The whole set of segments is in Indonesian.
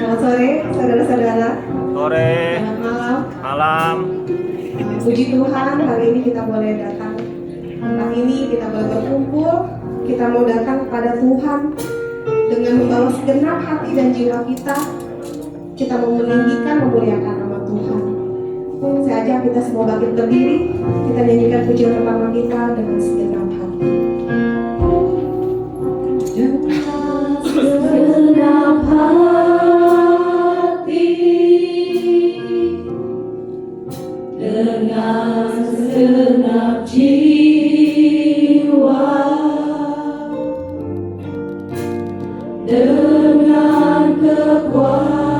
Selamat sore, saudara-saudara. Sore, Selamat malam. malam. Puji Tuhan, hari ini kita boleh datang tempat ini, kita boleh berkumpul. Kita mau datang kepada Tuhan dengan membawa segenap hati dan jiwa kita. Kita mau meninggikan, memuliakan nama Tuhan. Saya ajak kita semua bangkit berdiri. Kita nyanyikan pujian pertama kita dengan segenap hati. Dengan segenap hati, dengan segenap jiwa, dengan kekuatanku,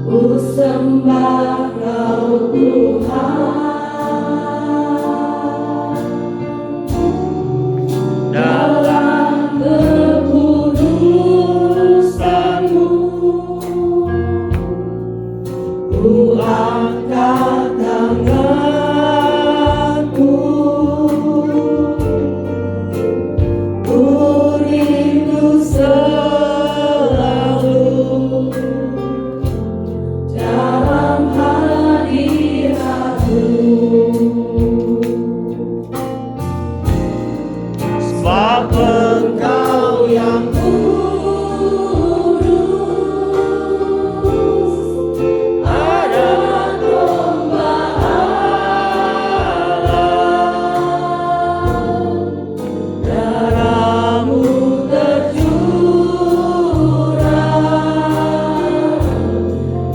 ku sembah Kau Tuhan. Dalam kekudusan-Mu, ku angkat tanganku, ku rindu selalu dalam hadirat-Mu. Sebab Engkau yang kudus adalah domba Allah. Darah-Mu tercurah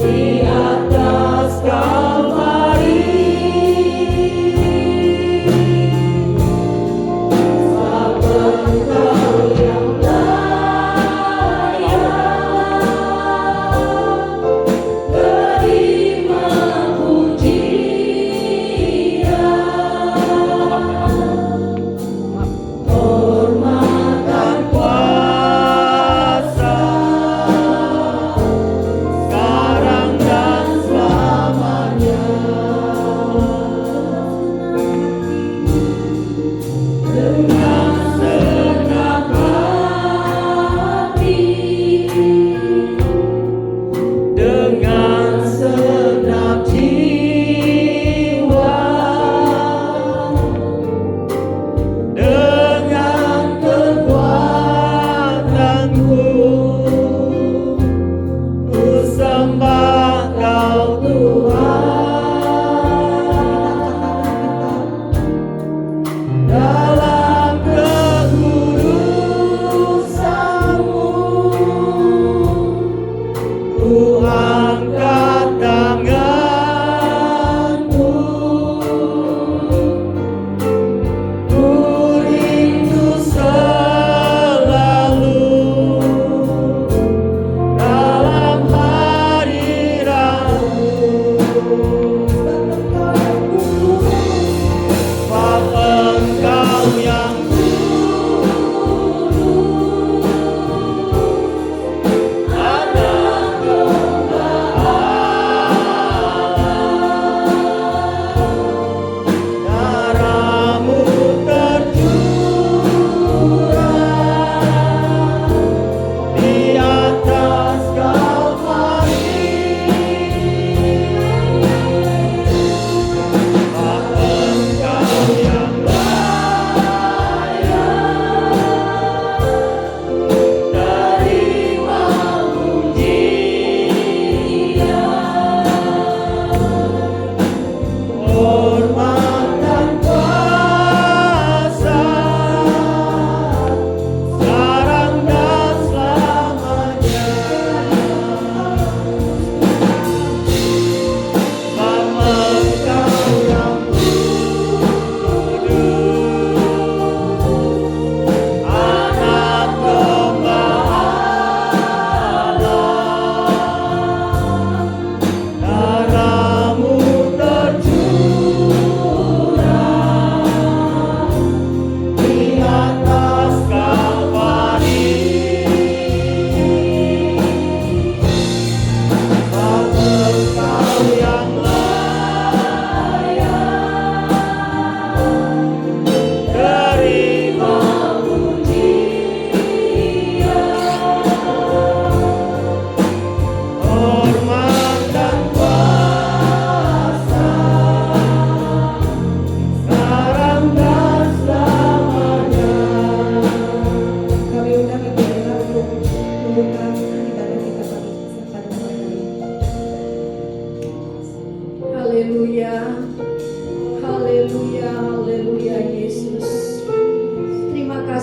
di atas Kalvari. Sebab Engkau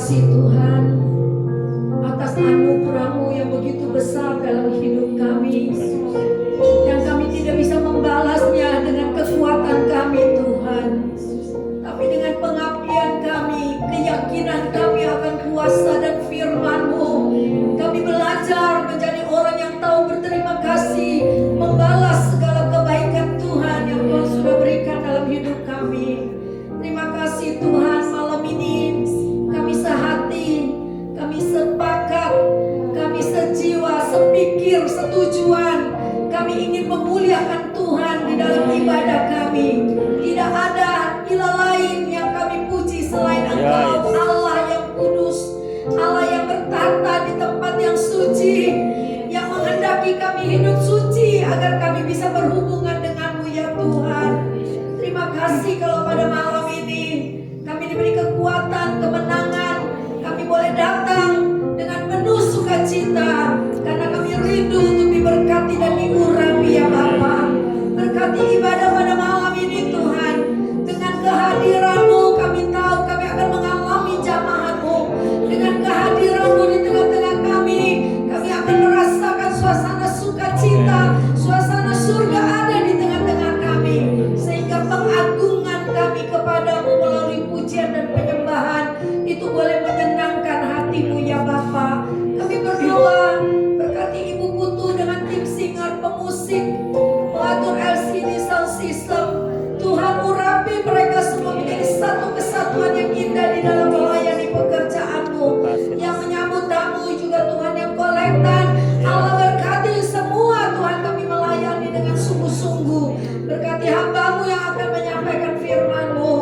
kasih Tuhan atas anugerah-Mu yang begitu besar dalam hidup kami, yang kami tidak bisa membalasnya dengan kekuatan kami Tuhan, tapi dengan pengabdian kami, keyakinan kami akan kuasa dan firman-Mu. Kami belajar menjadi orang yang tahu berterima kasih, membalas segala kebaikan Tuhan yang Tuhan sudah berikan dalam hidup kami. Terima kasih Tuhan, malam ini kami sehati, kami sepakat, kami sejiwa, sepikir, setujuan. Kami ingin memuliakan Tuhan di dalam ibadah kami. Tidak ada ilah lain yang kami puji selain Engkau, Allah yang kudus, Allah yang bertata di tempat yang suci, yang menghendaki kami hidup suci agar kami bisa berhubungan dengan-Mu ya Tuhan. Terima kasih kalau pada malam ini kami diberi kekuatan, kemenangan. Kami boleh datang dengan penuh sukacita karena kami rindu untuk diberkati dan diurapi ya Bapa. Berkati ibadah pada malam ini Tuhan. Dengan kehadiran-Mu kami tahu kami akan mengalami jamahan-Mu. Dengan kehadiran-Mu di tengah-tengah kami akan merasakan suasana sukacita, suasana surga ada di tengah-tengah kami. Sehingga pengagungan kami kepadamu melalui pujian dan penyembahan itu boleh menyenangkan hati-Mu ya Bapa. Kami berdoa berkati Ibu Putu dengan tim singer, pemusik, pengatur LCD sound system. Tuhan urapi mereka semua menjadi satu kesatuan yang indah di dalam melayani pekerjaan-Mu. Yang menyambut tamu juga Tuhan yang kolektan. Allah berkati semua Tuhan, kami melayani dengan sungguh-sungguh. Berkati hamba-Mu yang akan menyampaikan firman-Mu.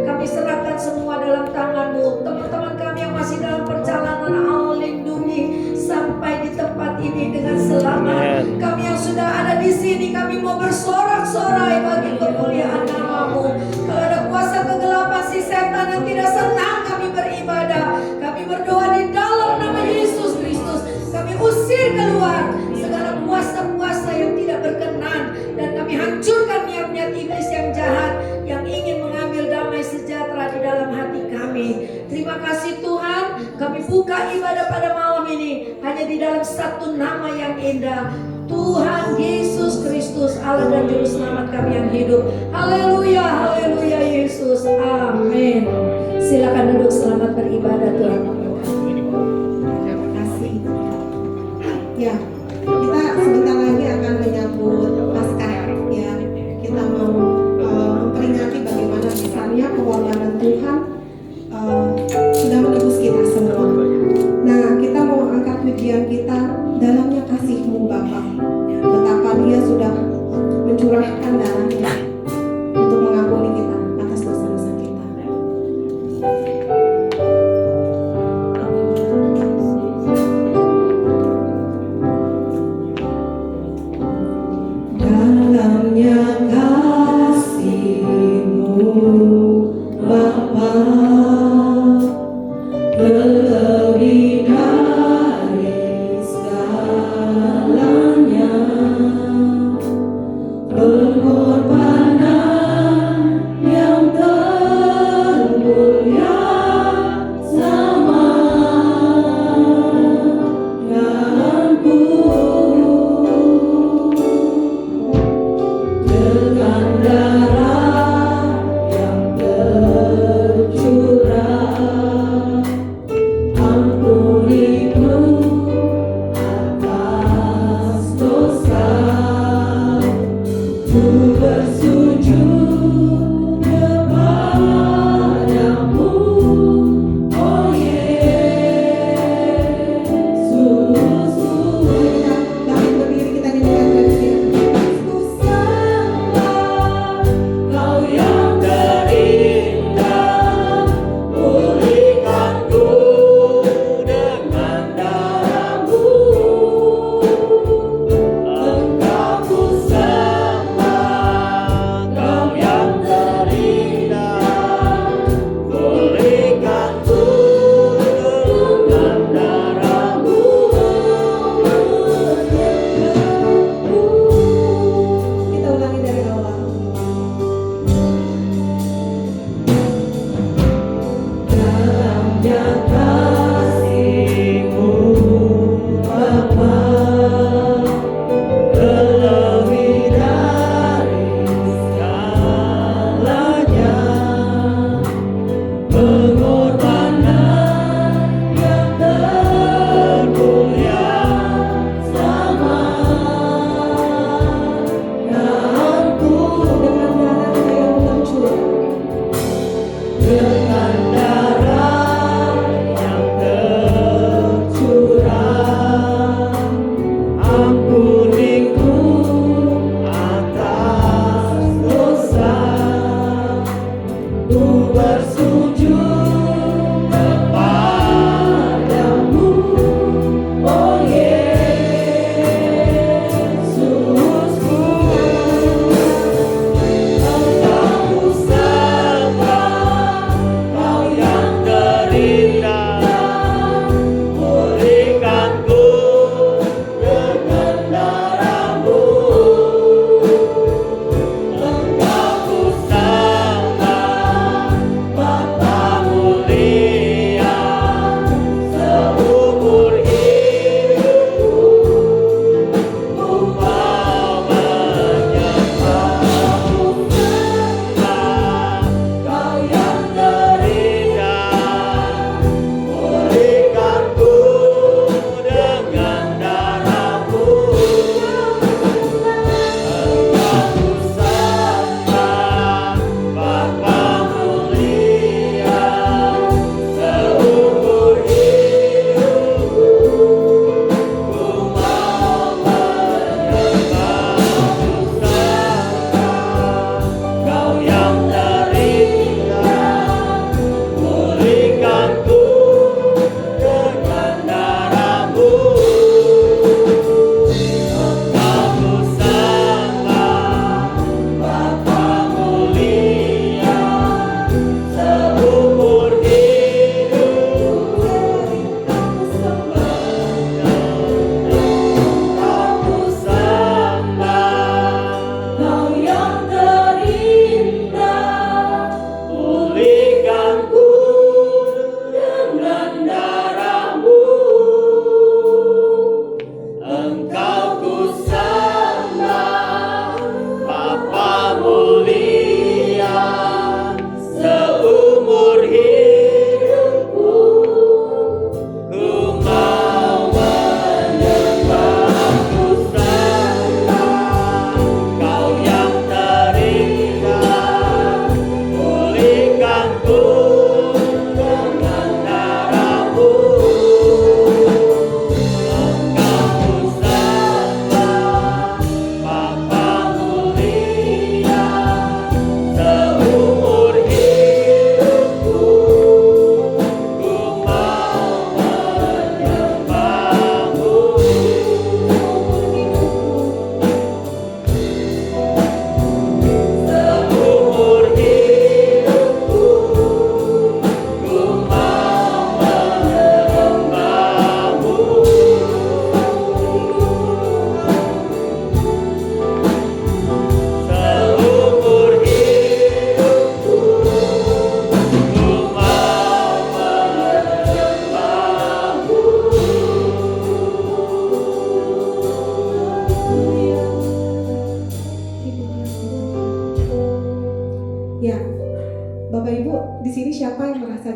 Kami serahkan semua dalam tangan-Mu. Teman-teman kami yang masih dalam perjalanan, Allah lindungi sampai di tempat ini dengan selamat. Kami yang sudah ada di sini, kami mau bersorak-sorai bagi kemuliaan nama-Mu. Kalau ada kuasa kegelapan si setan yang tidak senang kami beribadah, kami berdoa di dalam nama Yesus Kristus. Kami usir keluar segala kuasa-kuasa yang tidak berkenan, dan kami hancurkan niat-niat iblis yang jahat yang ingin mengambil damai sejahtera di dalam hati kami. Terima kasih Tuhan, kami buka ibadah pada malam ini hanya di dalam satu nama yang indah, Tuhan Yesus Kristus, Allah dan Juru Selamat kami yang hidup. Haleluya, haleluya Yesus, amin. Silakan duduk, selamat beribadah Tuhan. Terima kasih. Ya, kita sebentar lagi akan menyambut Paskah ya. Kita mau memperingati bagaimana besarnya pengorbanan Tuhan sudah menebus kita semua. Nah, kita mau angkat pujian kita, dalamnya kasih-Mu Bapa. Betapa Dia sudah mencurahkan darahnya untuk mengampuni kita atas dosa-dosa kita. Dalamnya kasih-Mu Bapa, lebih dari segalanya, berkorban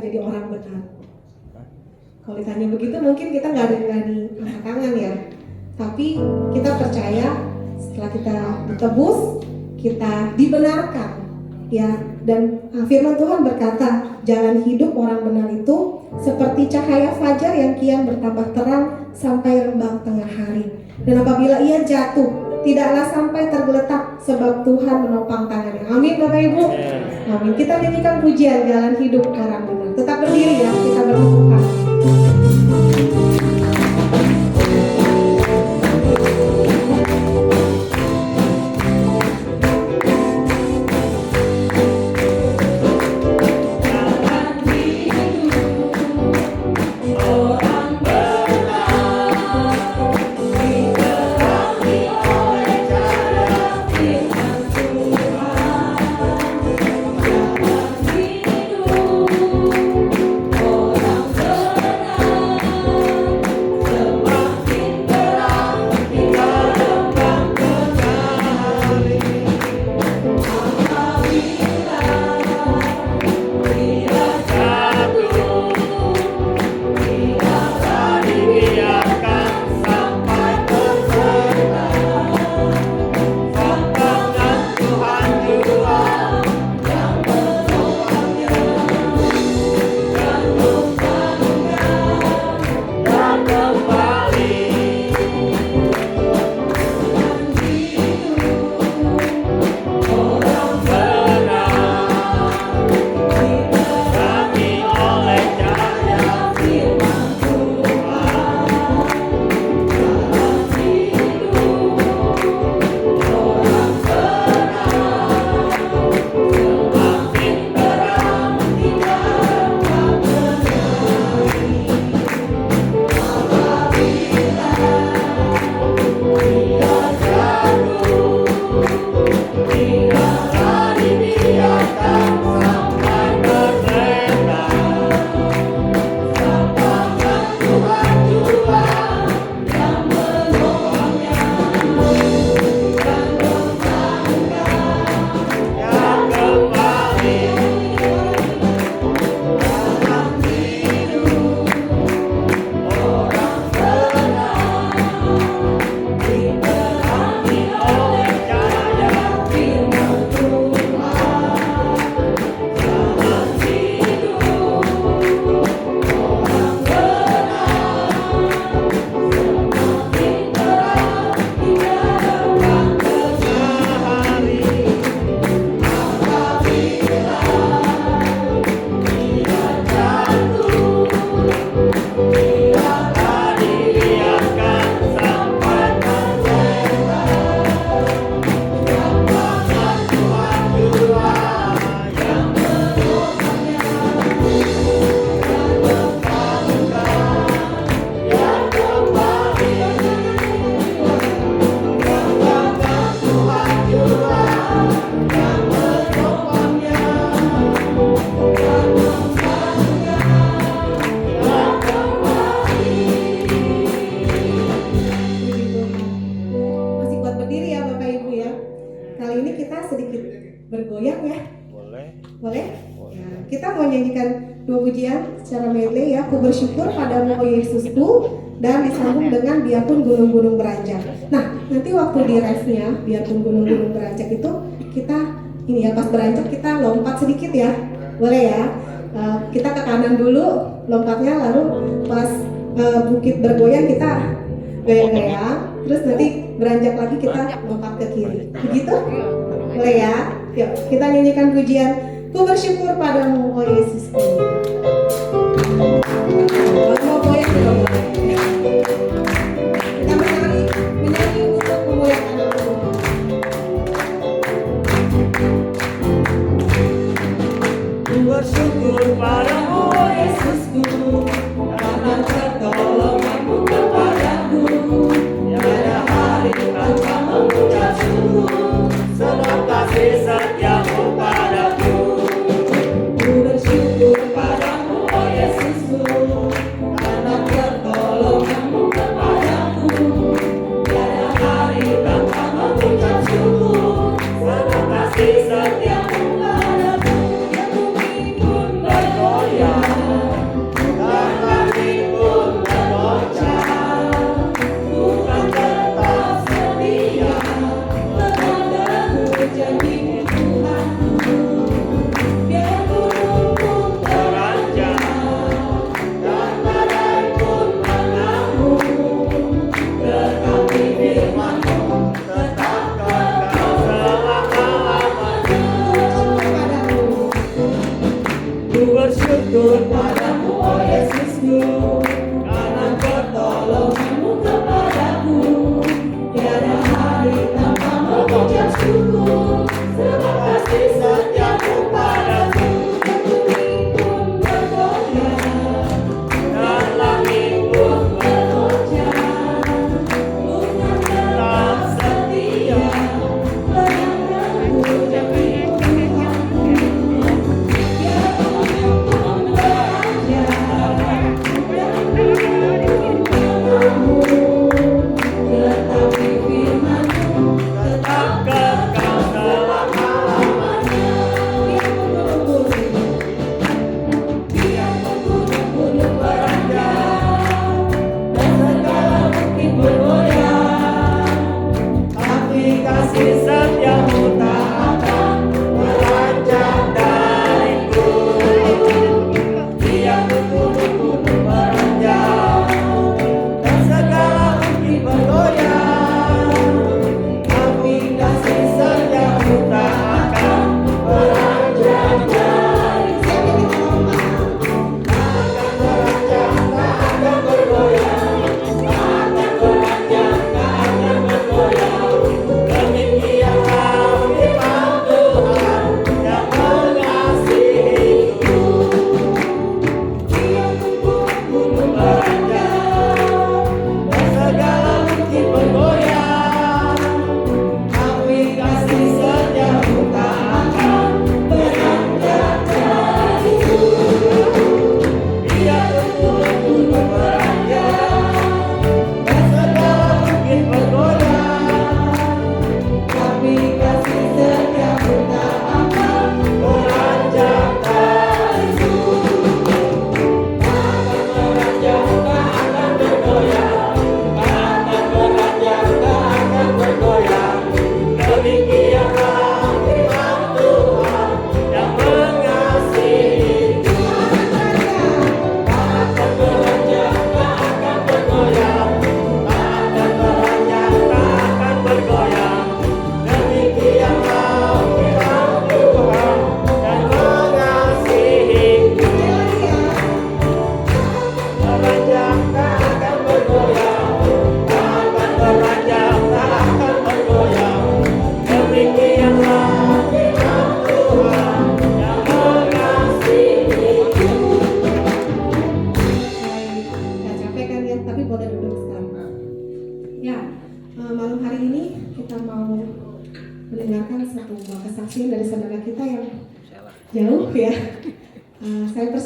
jadi orang benar? Kalau ditanya begitu mungkin kita nggak ada yang berani angkat tangan ya. Tapi kita percaya setelah kita ditebus, kita dibenarkan ya. Dan firman Tuhan berkata, jalan hidup orang benar itu seperti cahaya fajar yang kian bertambah terang sampai rembang tengah hari. Dan apabila ia jatuh, tidaklah sampai tergeletak sebab Tuhan menopang tangannya. Amin Bapak Ibu. Amin. Kita nyanyikan pujian jalan hidup orang benar. Tetap berdiri ya, kita berdoa. bergoyang ya? Boleh. Boleh? Ya, kita mau nyanyikan 2 pujian secara medley ya. Ku bersyukur padamu oh Yesusku, dan disambung dengan biarpun gunung-gunung beranjak. Nah, nanti waktu di refnya biarpun gunung-gunung beranjak itu kita ini ya, pas beranjak kita lompat sedikit ya. Boleh ya? Kita ke kanan dulu lompatnya, lalu pas bukit bergoyang kita goyang-goyang, terus nanti beranjak lagi kita lompat ke kiri. Begitu? Boleh ya? Yuk, kita nyanyikan pujian Ku bersyukur padamu oh Yesusku. Kalau mau goyang juga boleh. Kita menyanyi untuk memuliakan Tuhan. Ku bersyukur padamu oh Yesusku, karena pertolonganmu kepadaku. Tiada hari tanpa mengucap syukur, sebab kasih setiamu padaku. Ku bersyukur padamu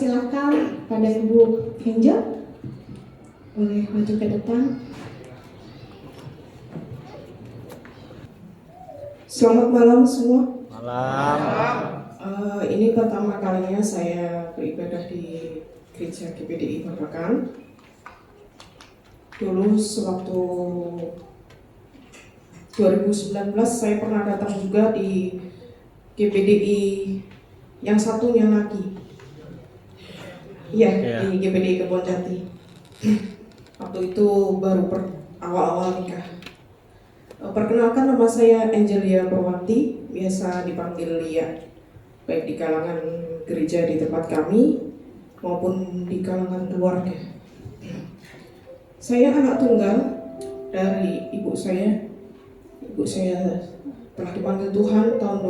persilahkan pada Ibu Angel, boleh maju ke depan. Selamat malam semua. Ini pertama kalinya saya beribadah di Gereja GPDI Babakan. Dulu sewaktu 2019 saya pernah datang juga di GPDI yang satunya lagi. Iya, di GPDI Kebonjati. Waktu itu baru awal-awal nikah. Perkenalkan, nama saya Angelia Purwanti, biasa dipanggil Lia, baik di kalangan gereja di tempat kami maupun di kalangan keluarga. Saya anak tunggal dari ibu saya. Ibu saya telah dipanggil Tuhan tahun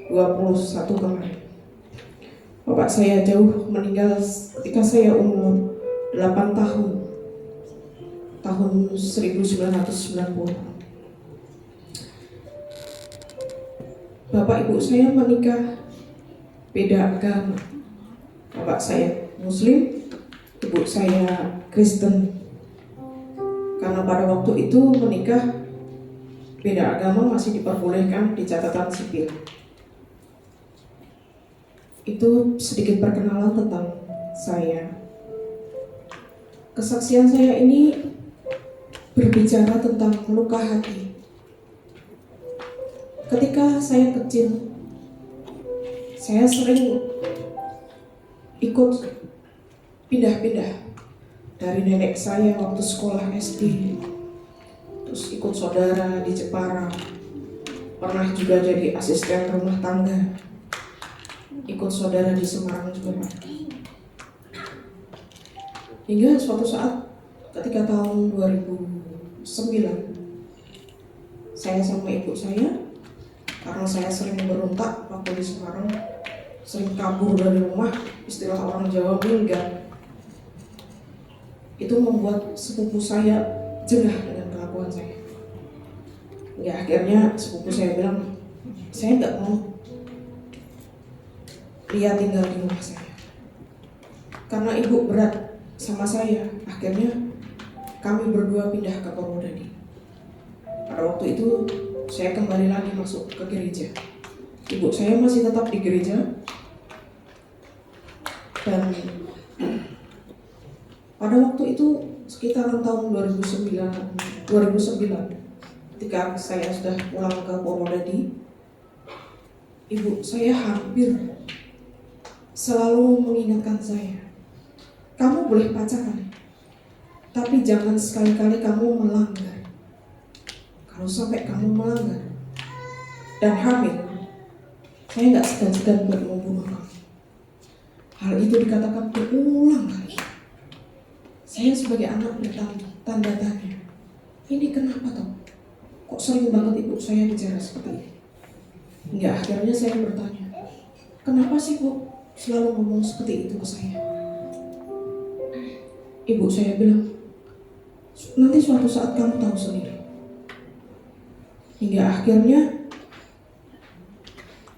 2021 kemarin. Bapak saya jauh meninggal ketika saya umur 8 tahun. Tahun 1990. Bapak ibu saya menikah beda agama. Bapak saya Muslim, ibu saya Kristen. Karena pada waktu itu menikah beda agama masih diperbolehkan di catatan sipil. Itu sedikit perkenalan tentang saya. Kesaksian saya ini berbicara tentang luka hati. Ketika saya kecil, saya sering ikut pindah-pindah dari nenek saya waktu sekolah SD, terus ikut saudara di Jepara, pernah juga jadi asisten rumah tangga, ikut saudara di Semarang juga. Hingga suatu saat ketika tahun 2009, saya sama ibu saya, karena saya sering berontak waktu di Semarang, sering kabur dari rumah, istilah orang Jawa minggat. Itu membuat sepupu saya jengah dengan kelakuan saya. Ya akhirnya sepupu saya bilang, saya nggak mau dia tinggal di rumah saya. Karena ibu berat sama saya, akhirnya kami berdua pindah ke Purwodadi. Pada waktu itu saya kembali lagi masuk ke gereja. Ibu saya masih tetap di gereja. Dan pada waktu itu sekitaran tahun 2009 ketika saya sudah pulang ke Purwodadi, ibu saya hampir selalu mengingatkan saya, kamu boleh pacaran, tapi jangan sekali-kali kamu melanggar. Kalau sampai kamu melanggar dan hamil, saya nggak segan-segan buat membunuh kamu. Hal itu dikatakan berulang kali. Saya sebagai anak bertanda tanya, ini kenapa toh? Kok sering banget ibu saya bicara seperti ini? Hingga akhirnya saya bertanya, kenapa sih bu selalu ngomong seperti itu ke saya? Ibu saya bilang, nanti suatu saat kamu tahu sendiri. Hingga akhirnya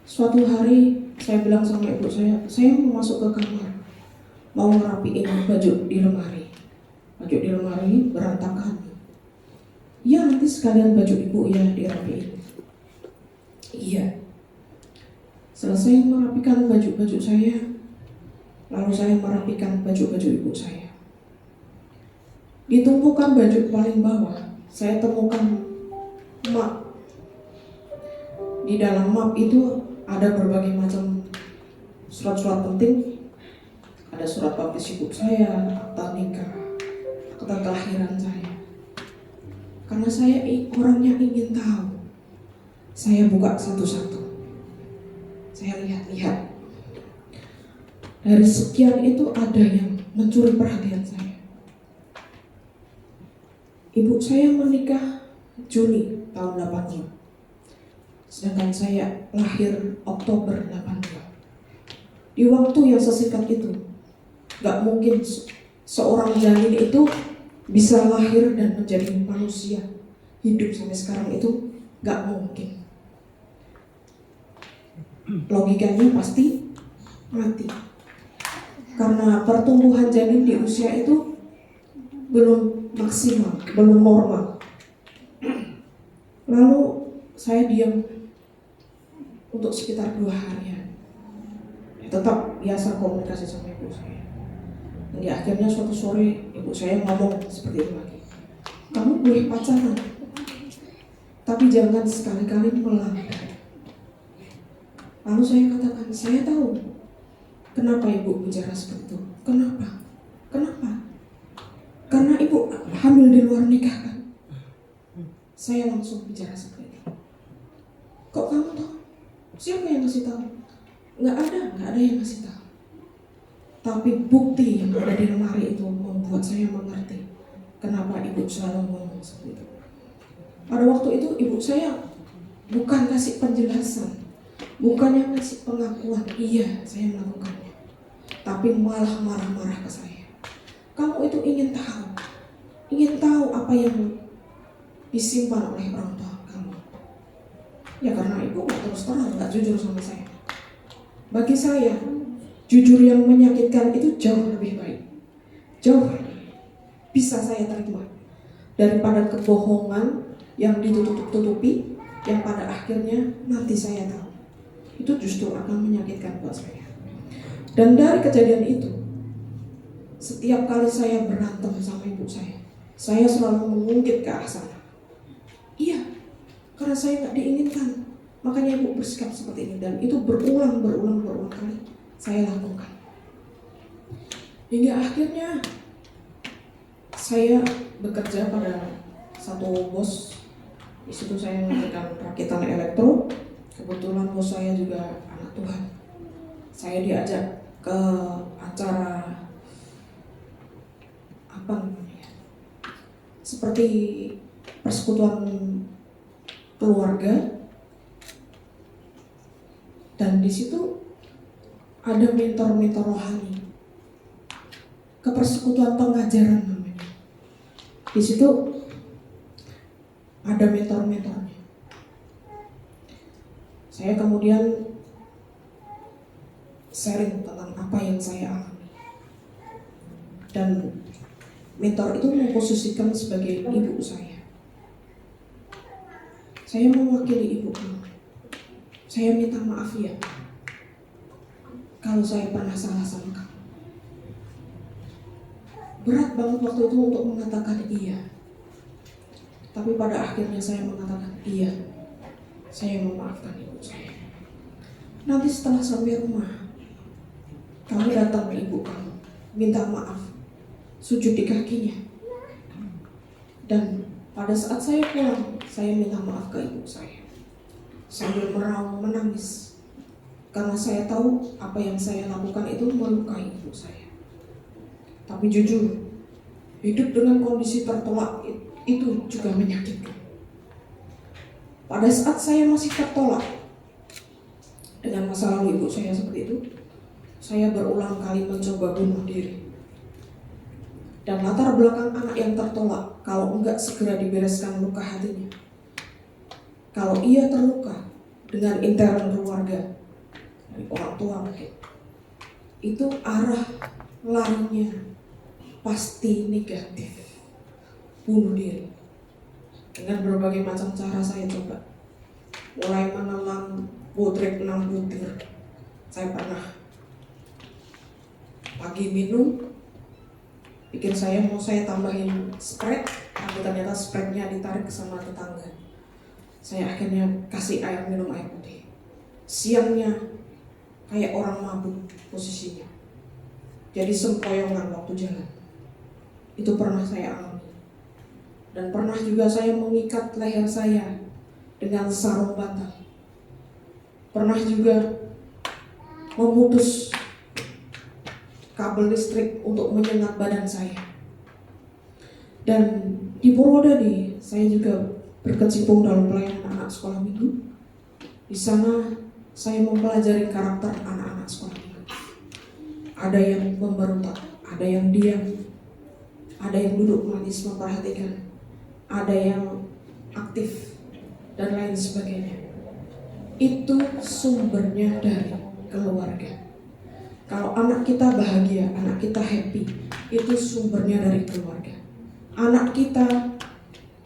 suatu hari saya bilang sama ibu saya mau masuk ke kamar, mau ngerapiin baju di lemari. Baju di lemari berantakan. Iya, nanti sekalian baju ibu ya dirapiin. Iya. Selesai merapikan baju-baju saya, lalu saya merapikan baju-baju ibu saya. Di tumpukan baju paling bawah, saya temukan map. Di dalam map itu ada berbagai macam surat-surat penting. Ada surat baptis ibu saya, akta nikah, akta kelahiran saya. Karena saya orangnya ingin tahu, saya buka satu-satu. Saya lihat-lihat. Dari sekian itu ada yang mencuri perhatian saya. Ibu saya menikah Juni tahun 82. Sedangkan saya lahir Oktober 82. Di waktu yang sesingkat itu, gak mungkin seorang janin itu bisa lahir dan menjadi manusia hidup sampai sekarang, itu gak mungkin. Logikanya pasti mati. karena pertumbuhan janin di usia itu belum maksimal, belum normal. Lalu saya diam untuk sekitar 2 harian. Tetap biasa komunikasi sama ibu saya. Jadi akhirnya suatu sore ibu saya ngomong seperti itu lagi. Kamu boleh pacaran, tapi jangan sekali-kali melanggar. Lalu saya katakan, saya tahu kenapa ibu bicara seperti itu. Kenapa? Karena ibu hamil di luar nikah kan. Saya langsung bicara seperti itu. Kok kamu tahu? Siapa yang ngasih tahu? Nggak ada yang ngasih tahu. Tapi bukti yang ada di lemari itu membuat saya mengerti kenapa ibu selalu ngomong seperti itu. Pada waktu itu ibu saya bukan kasih penjelasan, bukannya ngasih pengakuan, iya saya melakukannya, tapi malah marah-marah ke saya. Kamu itu ingin tahu apa yang disimpan oleh orang tua kamu. Ya karena ibu nggak terus terang, nggak jujur sama saya. Bagi saya, jujur yang menyakitkan itu jauh lebih baik, jauh bisa saya terima daripada kebohongan yang ditutup-tutupi, yang pada akhirnya nanti saya tahu itu justru akan menyakitkan buat saya. Dan dari kejadian itu, setiap kali saya berantem sama ibu saya selalu mengungkit ke arah sana. Iya, karena saya nggak diinginkan, makanya ibu bersikap seperti ini, dan itu berulang kali saya lakukan. Hingga akhirnya saya bekerja pada satu bos. Di situ saya mengerjakan rakitan elektro. Kebetulan bos saya juga anak Tuhan. Saya diajak ke acara seperti persekutuan keluarga, dan di situ ada mentor rohani, ke persekutuan pengajaran namanya. Di situ ada mentornya. Saya kemudian sharing tentang apa yang saya alami, dan mentor itu memposisikan sebagai ibu saya. Saya mewakili ibu kamu. Saya minta maaf ya kalau saya pernah salah sama kamu. Berat banget waktu itu untuk mengatakan iya. Tapi pada akhirnya saya mengatakan iya. Saya memaafkan ibu saya. Nanti setelah sampai rumah, kamu datang ke ibu kamu, minta maaf, sujud di kakinya. Dan pada saat saya pulang, saya minta maaf ke ibu saya sambil meraung menangis, karena saya tahu apa yang saya lakukan itu melukai ibu saya. Tapi jujur, hidup dengan kondisi tertolak itu juga menyakitkan. Pada saat saya masih tertolak dengan masa lalu ibu saya seperti itu, saya berulang kali mencoba bunuh diri. Dan latar belakang anak yang tertolak, kalau enggak segera dibereskan luka hatinya, kalau ia terluka dengan intern keluarga, dari orang tua mungkin, itu arah larinya pasti negatif, bunuh diri. Dengan berbagai macam cara saya coba, mulai menelan bodrek 6 butir. Saya pernah pagi minum, pikir saya mau saya tambahin Sprite, tapi ternyata Sprite-nya ditarik sama tetangga. Saya akhirnya kasih air minum air putih. Siangnya kayak orang mabuk posisinya, jadi sempoyongan waktu jalan. Itu pernah saya alami. Dan pernah juga saya mengikat leher saya dengan sarung bantal. Pernah juga memutus kabel listrik untuk menyengat badan saya. Dan di Purwodadi saya juga berkecimpung dalam pelayanan anak sekolah minggu. Di sana saya mempelajari karakter anak-anak sekolah minggu. Ada yang memberontak, ada yang diam, ada yang duduk manis memperhatikan, ada yang aktif, dan lain sebagainya. Itu sumbernya dari keluarga. Kalau anak kita bahagia, anak kita happy, itu sumbernya dari keluarga. Anak kita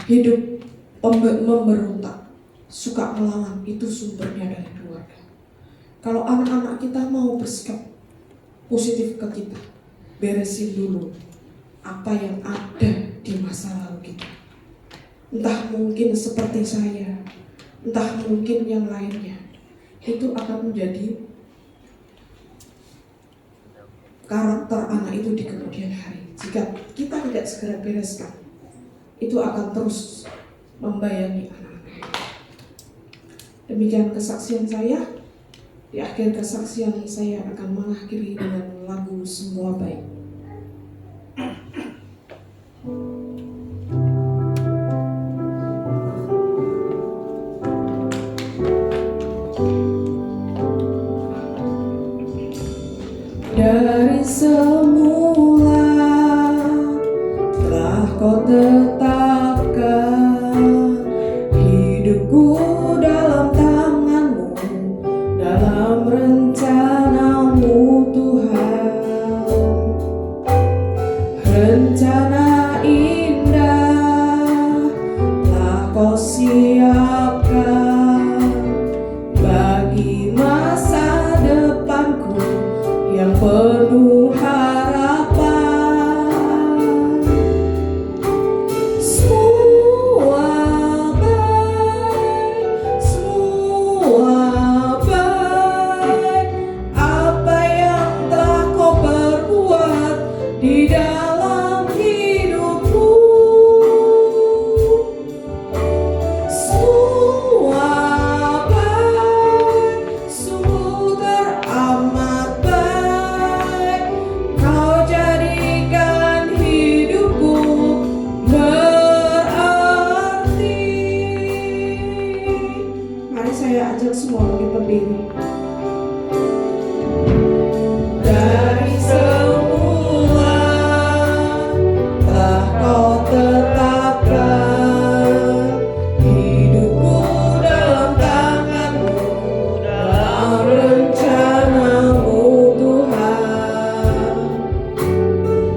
hidup memberontak, suka melawan, itu sumbernya dari keluarga. Kalau anak-anak kita mau bersikap positif ke kita, beresin dulu apa yang ada di masa lalu kita. Entah mungkin seperti saya, entah mungkin yang lainnya, itu akan menjadi karakter anak itu di kemudian hari. Jika kita tidak segera bereskan, itu akan terus membayangi anak-anak. Demikian kesaksian saya. Di akhir kesaksian saya akan mengakhiri dengan lagu Semua Baik. Dari semula telah kau tetapkan hidupku dalam tanganmu, dalam rencanamu Tuhan. Rencana indah telah kau siapkan bagi masa depanku yang penuh harapan. Semua baik, semua baik, apa yang telah kau perbuat di dalam hidupku. Semua baik, sungguh teramat baik, kau jadikan hidupku berarti. Mari saya ajak semua untuk berdiri. Dari semula telah kau tetapkan hidupku dalam tanganmu, dalam rencanamu Tuhan.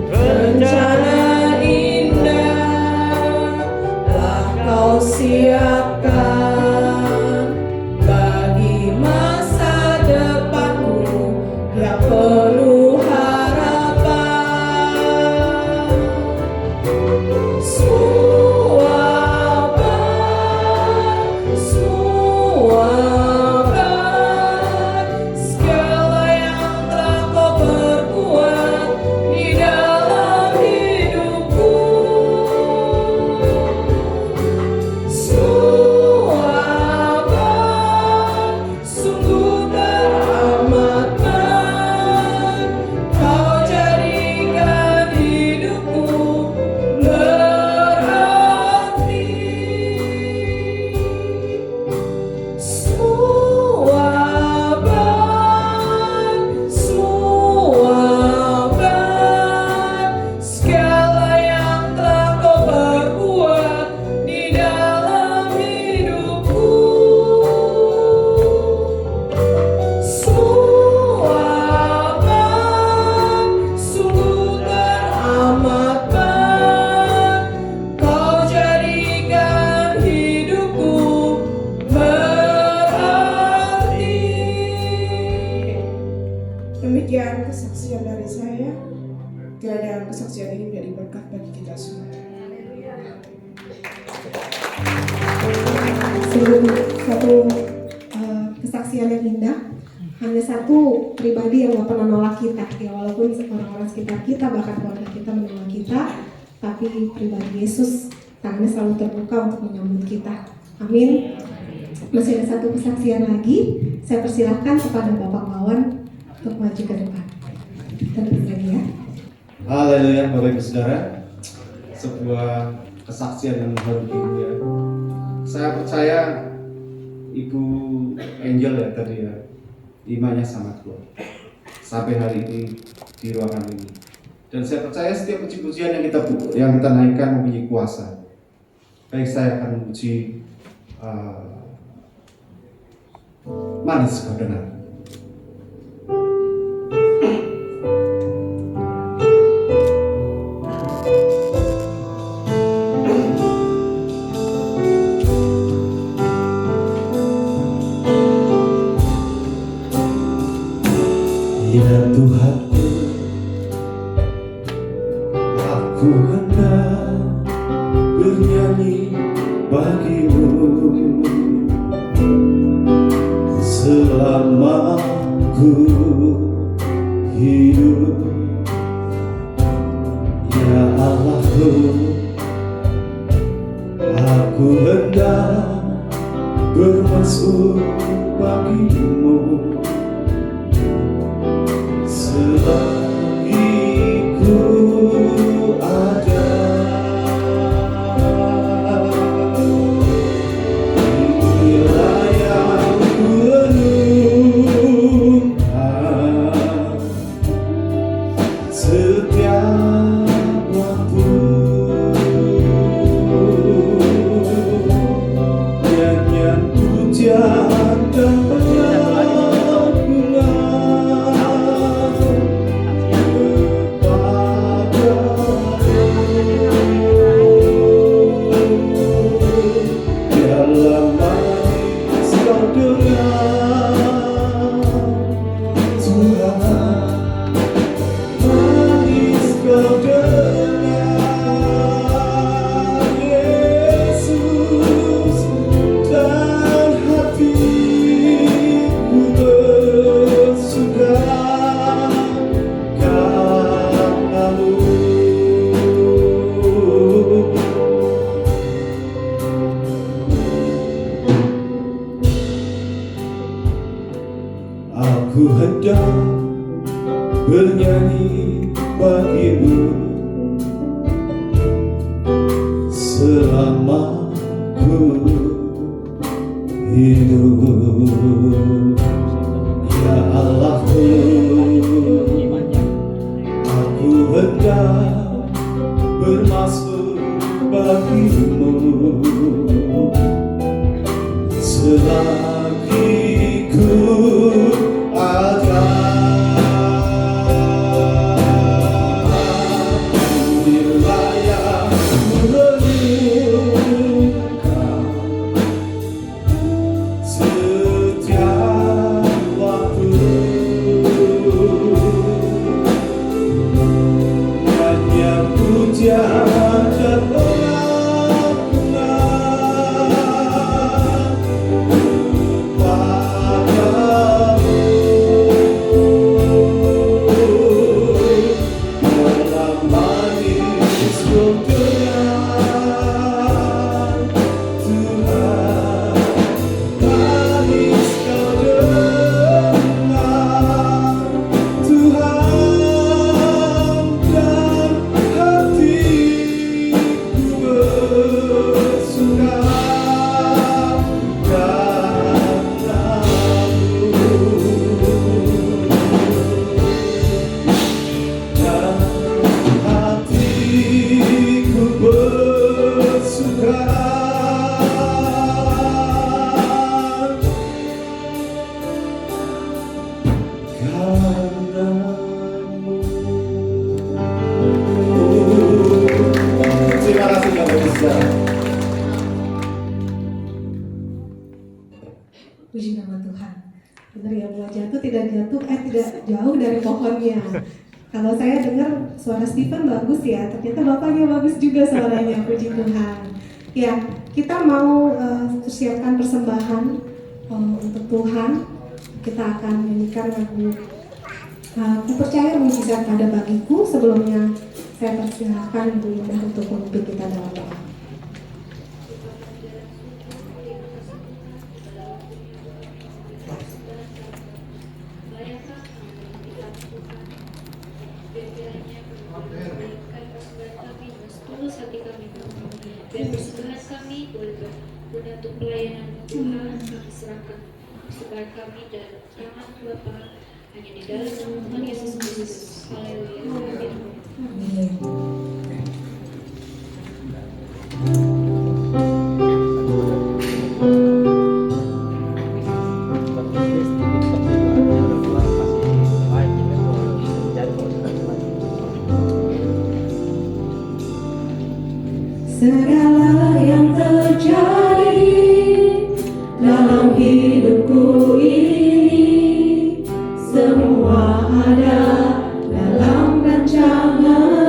Rencana indah telah kau siapkan bagi masa depanku yang penuh harapan. Semua baik, semua baik, segala yang telah kau perbuat di dalam hidupku. Semua baik, sungguh teramat baik, kau jadikan hidupku berarti. Semua baik, semua baik, segala yang telah kau perbuat di dalam hidupku. Semua baik, sungguh teramat baik, kau jadikan hidupku berarti. Demikian kesaksian dari saya. Kiranya kesaksian ini menjadi berkat bagi kita semua. Sungguh satu kesaksian yang indah. Hanya satu pribadi yang gak pernah nolak kita, ya walaupun orang-orang sekitar kita bahkan keluarga kita menolak kita, tapi pribadi Yesus tangannya selalu terbuka untuk menyambut kita. Amin. Masih ada satu kesaksian lagi. Saya persilahkan kepada Bapak Wawan untuk maju ke depan. Kita duduk lagi ya. Haleluya, Bapak Ibu Saudara. Sebuah kesaksian yang luar biasa. Saya percaya Ibu Angel ya tadi ya, imannya sangat kuat sampai hari ini di ruangan ini. Dan saya percaya setiap puji-pujian yang kita naikkan mempunyai kuasa. Baik, saya akan memuji manis kau dengar. Ku hendak bernyanyi bagimu selama ku hidup. Ya Allahku, aku hendak bermasmur bagimu selagi ku ada. Inilah yang ku renungkan setiap waktu. Nyanyian pujian dan aku hendak bernyanyi bagimu selama ku hidup. Ya Allahku, aku hendak bermasmur bagimu selagi ku ada. Inilah yang ku renungkan setiap waktu. Nyanyian pujian dan Puji nama Tuhan. Benar ya, buah jatuh tidak jauh dari pohonnya. Kalau saya dengar suara Stephen bagus ya, ternyata bapaknya bagus juga suaranya. Puji Tuhan. Ya, kita mau persiapkan persembahan untuk Tuhan. Kita akan menyanyikan lagu Aku Percaya Mujizat Pada Bagiku. Sebelumnya saya persilakan Ibu Indah untuk memimpin kita dalam doa. Dan persembahan kami keluarga guna untuk pelayanan Tuhan kami serahkan persembahan kami dan tangan Bapa hanya di dalam nama Tuhan Yesus Kristus. Haleluya. Amin. Segala yang terjadi dalam hidupku ini, semua ada dalam rancangan-Mu.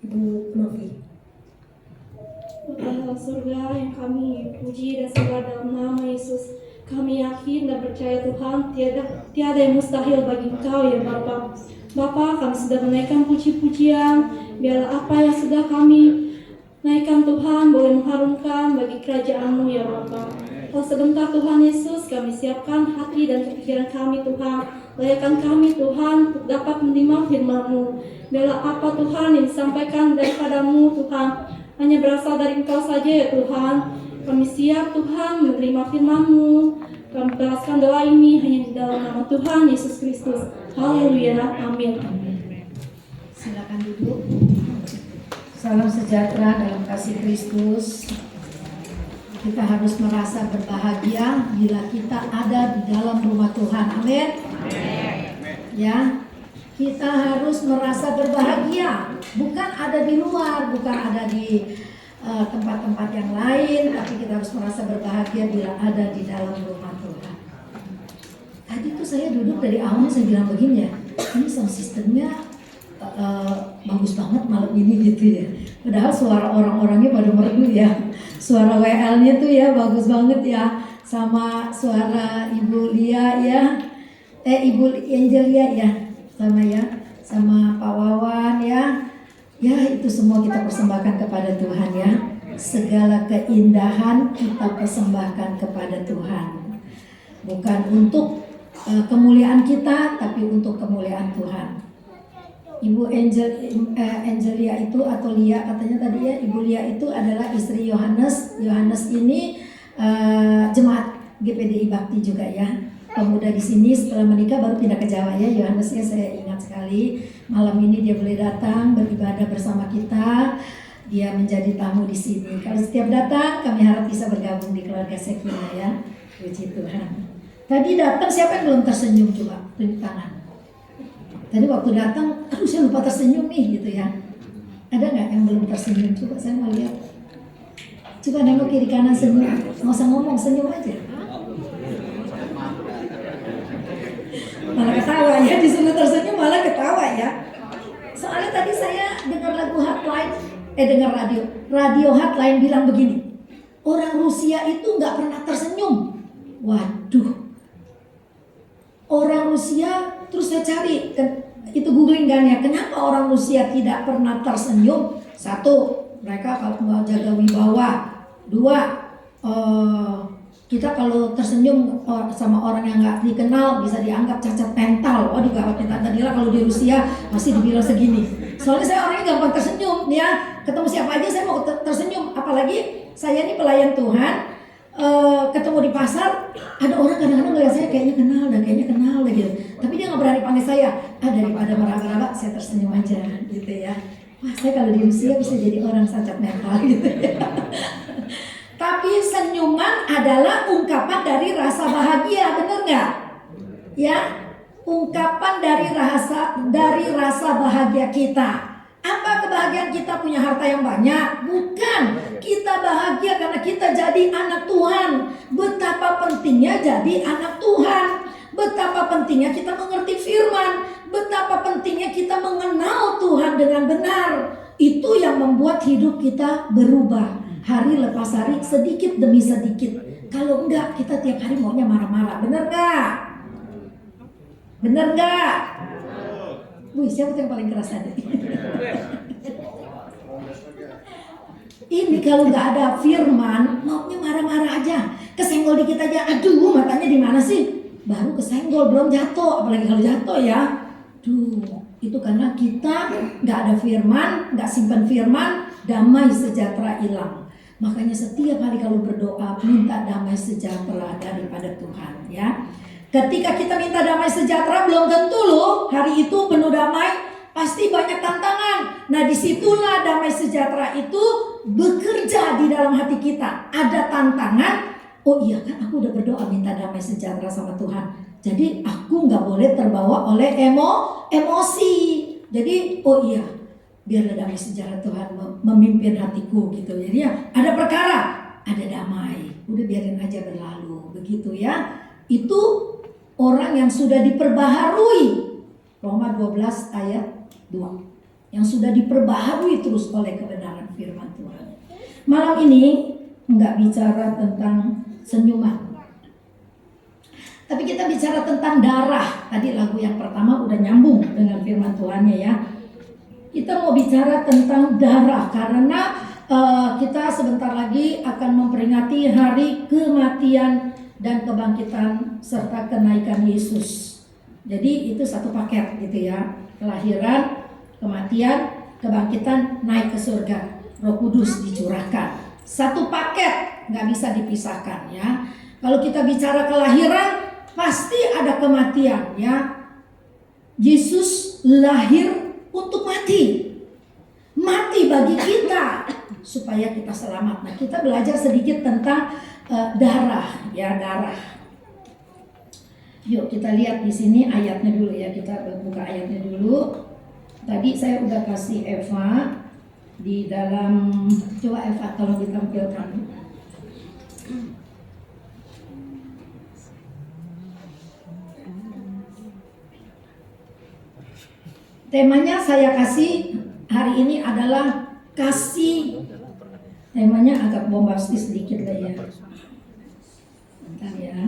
Ibu Novi. Bapa surga yang kami puji dan sembah dalam nama Yesus, kami yakin dan percaya Tuhan tiada yang mustahil bagi Engkau ya Bapa. Bapa, kami sudah menaikkan puji-pujian, biarlah apa yang sudah kami naikkan Tuhan boleh mengharumkan bagi kerajaan-Mu ya Bapa. Oh sebentar Tuhan Yesus, kami siapkan hati dan pikiran kami Tuhan, layakkan kami Tuhan untuk dapat menerima firman-Mu. Biarlah apa Tuhan yang disampaikan daripada-Mu Tuhan hanya berasal dari Engkau saja ya Tuhan. Kami siap Tuhan menerima firman-Mu. Kami balaskan doa ini hanya di dalam nama Tuhan Yesus Kristus. Haleluya, amin. Silakan duduk. Salam sejahtera dalam kasih Kristus. Kita harus merasa berbahagia bila kita ada di dalam rumah Tuhan. Amin. Ya, kita harus merasa berbahagia. Bukan ada di luar, bukan ada di tempat-tempat yang lain, tapi kita harus merasa berbahagia bila ada di dalam rumah Tuhan. Tadi tuh saya duduk dari awal saya bilang begini ya, ini sound systemnya bagus banget malam ini gitu ya. Padahal suara orang-orangnya pada merdu ya. Suara WL-nya tuh ya bagus banget ya. Sama suara Ibu Lia ya. Ibu Angelia ya. Sama ya. Sama Pak Wawan ya. Ya itu semua kita persembahkan kepada Tuhan ya. Segala keindahan kita persembahkan kepada Tuhan. Bukan untuk kemuliaan kita, tapi untuk kemuliaan Tuhan. Ibu Angelia itu atau Lia katanya tadi ya, Ibu Lia itu adalah istri Yohanes. Yohanes ini jemaat GPDI Bakti juga ya. Pemuda di sini setelah menikah baru pindah ke Jawa ya. Yohanesnya saya ingat sekali. Malam ini dia boleh datang beribadah bersama kita. Dia menjadi tamu di sini. Kalau setiap datang kami harap bisa bergabung di keluarga Sekina ya. Puji Tuhan. Tadi datang siapa yang belum tersenyum coba tunjuk tangan. Tadi waktu datang, aduh saya lupa tersenyum nih gitu ya. Ada nggak yang belum tersenyum? Coba saya mau lihat. Coba nengok kiri kanan senyum. Nggak usah ngomong, senyum aja. Malah ketawa ya, disuruh tersenyum malah ketawa ya. Soalnya tadi saya dengar lagu Hotline, dengar radio Hotline bilang begini. Orang Rusia itu nggak pernah tersenyum. Waduh. Orang Rusia, terus saya cari, itu googling kan ya, kenapa orang Rusia tidak pernah tersenyum? Satu, mereka kalau mau jaga wibawa. Dua, kita kalau tersenyum sama orang yang nggak dikenal bisa dianggap cacat mental. Waduh gawat ya, tadilah kalau di Rusia masih dibilang segini. Soalnya saya orangnya gampang tersenyum ya, ketemu siapa aja saya mau tersenyum. Apalagi saya ini pelayan Tuhan. Ketemu di pasar, ada orang kadang-kadang ngeliat saya kayaknya kenal gitu. Tapi dia nggak berani panggil saya. Daripada meraba-raba, saya tersenyum aja gitu ya. Wah, saya kalau di Rusia bisa jadi orang cacat mental gitu ya. Tapi senyuman adalah ungkapan dari rasa bahagia, bener nggak? Ya, ungkapan dari rasa bahagia kita. Apa kebahagiaan kita punya harta yang banyak? Bukan. Kita bahagia karena kita jadi anak Tuhan. Betapa pentingnya jadi anak Tuhan. Betapa pentingnya kita mengerti firman. Betapa pentingnya kita mengenal Tuhan dengan benar. Itu yang membuat hidup kita berubah. Hari lepas hari, sedikit demi sedikit. Kalau enggak, kita tiap hari maunya marah-marah. Bener gak? Bener gak? Wih, siapa yang paling keras tadi? Ini kalau nggak ada firman, maunya marah-marah aja, kesenggol dikit aja. Aduh, matanya di mana sih? Baru kesenggol, belum jatuh. Apalagi kalau jatuh ya. Duh, itu karena kita nggak ada firman, nggak simpan firman, damai sejahtera hilang. Makanya setiap hari kalau berdoa, minta damai sejahtera daripada Tuhan ya. Ketika kita minta damai sejahtera, belum tentu loh hari itu penuh damai, pasti banyak tantangan. Nah disitulah damai sejahtera itu bekerja di dalam hati kita. Ada tantangan, oh iya kan aku udah berdoa minta damai sejahtera sama Tuhan. Jadi aku gak boleh terbawa oleh emosi. Jadi oh iya, biarlah damai sejahtera Tuhan memimpin hatiku gitu. Jadi ya ada perkara, ada damai, udah biarin aja berlalu begitu ya. Itu orang yang sudah diperbaharui. Roma 12 ayat 2. yang sudah diperbaharui terus oleh kebenaran firman Tuhan. Malam ini nggak bicara tentang senyuman, tapi kita bicara tentang darah. Tadi lagu yang pertama udah nyambung dengan firman Tuhannya ya. Kita mau bicara tentang darah karena kita sebentar lagi akan memperingati hari kematian dan kebangkitan serta kenaikan Yesus. Jadi itu satu paket gitu ya. Kelahiran, kematian, kebangkitan, naik ke surga. Roh Kudus dicurahkan. Satu paket, nggak bisa dipisahkan ya. Kalau kita bicara kelahiran, pasti ada kematian ya. Yesus lahir untuk mati. Mati bagi kita supaya kita selamat. Nah, kita belajar sedikit tentang darah ya, darah. Yuk kita lihat di sini ayatnya dulu ya. Kita buka ayatnya dulu. Tadi saya udah kasih Eva di dalam, coba Eva tolong ditampilkan. Temanya saya kasih hari ini adalah kasih. Temanya agak bombastis sedikit lah ya. Bentar ya.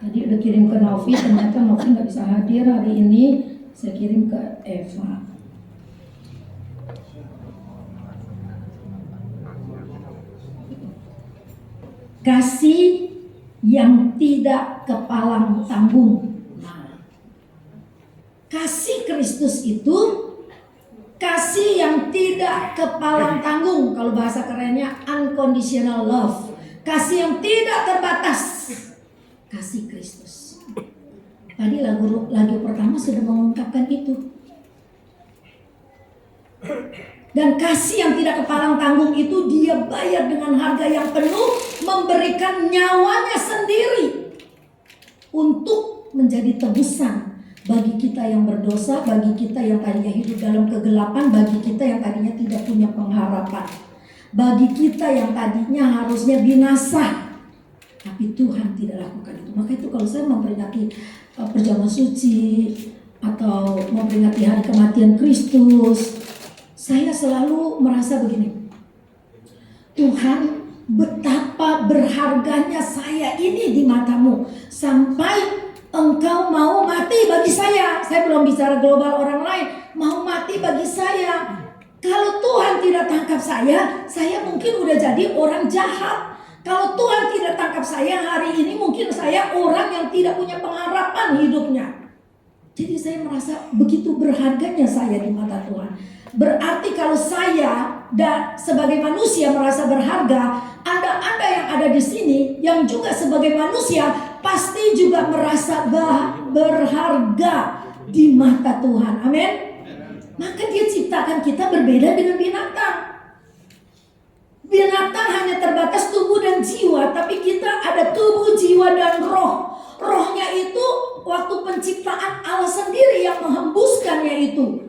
Tadi udah kirim ke Novi, ternyata Novi nggak bisa hadir hari ini. Saya kirim ke Eva. Kasih yang tidak kepalang tanggung. Nah, kasih Kristus itu kasih yang tidak kepalang tanggung. Kalau bahasa kerennya unconditional love. Kasih yang tidak terbatas. Kasih Kristus. Tadi lagu pertama sudah mengungkapkan itu. Dan kasih yang tidak kepalang tanggung itu dia bayar dengan harga yang penuh, memberikan nyawanya sendiri untuk menjadi tebusan bagi kita yang berdosa, bagi kita yang tadinya hidup dalam kegelapan, bagi kita yang tadinya tidak punya pengharapan, bagi kita yang tadinya harusnya binasa, tapi Tuhan tidak lakukan itu. Maka itu kalau saya memperingati perjamuan suci atau memperingati hari kematian Kristus, saya selalu merasa begini, Tuhan, betapa berharganya saya ini di matamu sampai Engkau mau mati bagi saya. Saya belum bicara global orang lain, mau mati bagi saya. Kalau Tuhan tidak tangkap saya mungkin udah jadi orang jahat. Kalau Tuhan tidak tangkap saya hari ini, mungkin saya orang yang tidak punya pengharapan hidupnya. Jadi saya merasa begitu berharganya saya di mata Tuhan. Berarti kalau saya dan sebagai manusia merasa berharga, Anda yang ada di sini yang juga sebagai manusia pasti juga merasa berharga di mata Tuhan. Amin. Maka Dia ciptakan kita berbeda dengan binatang. Binatang hanya terbatas tubuh dan jiwa, tapi kita ada tubuh, jiwa, dan roh. Rohnya itu waktu penciptaan Allah sendiri yang menghembuskannya itu.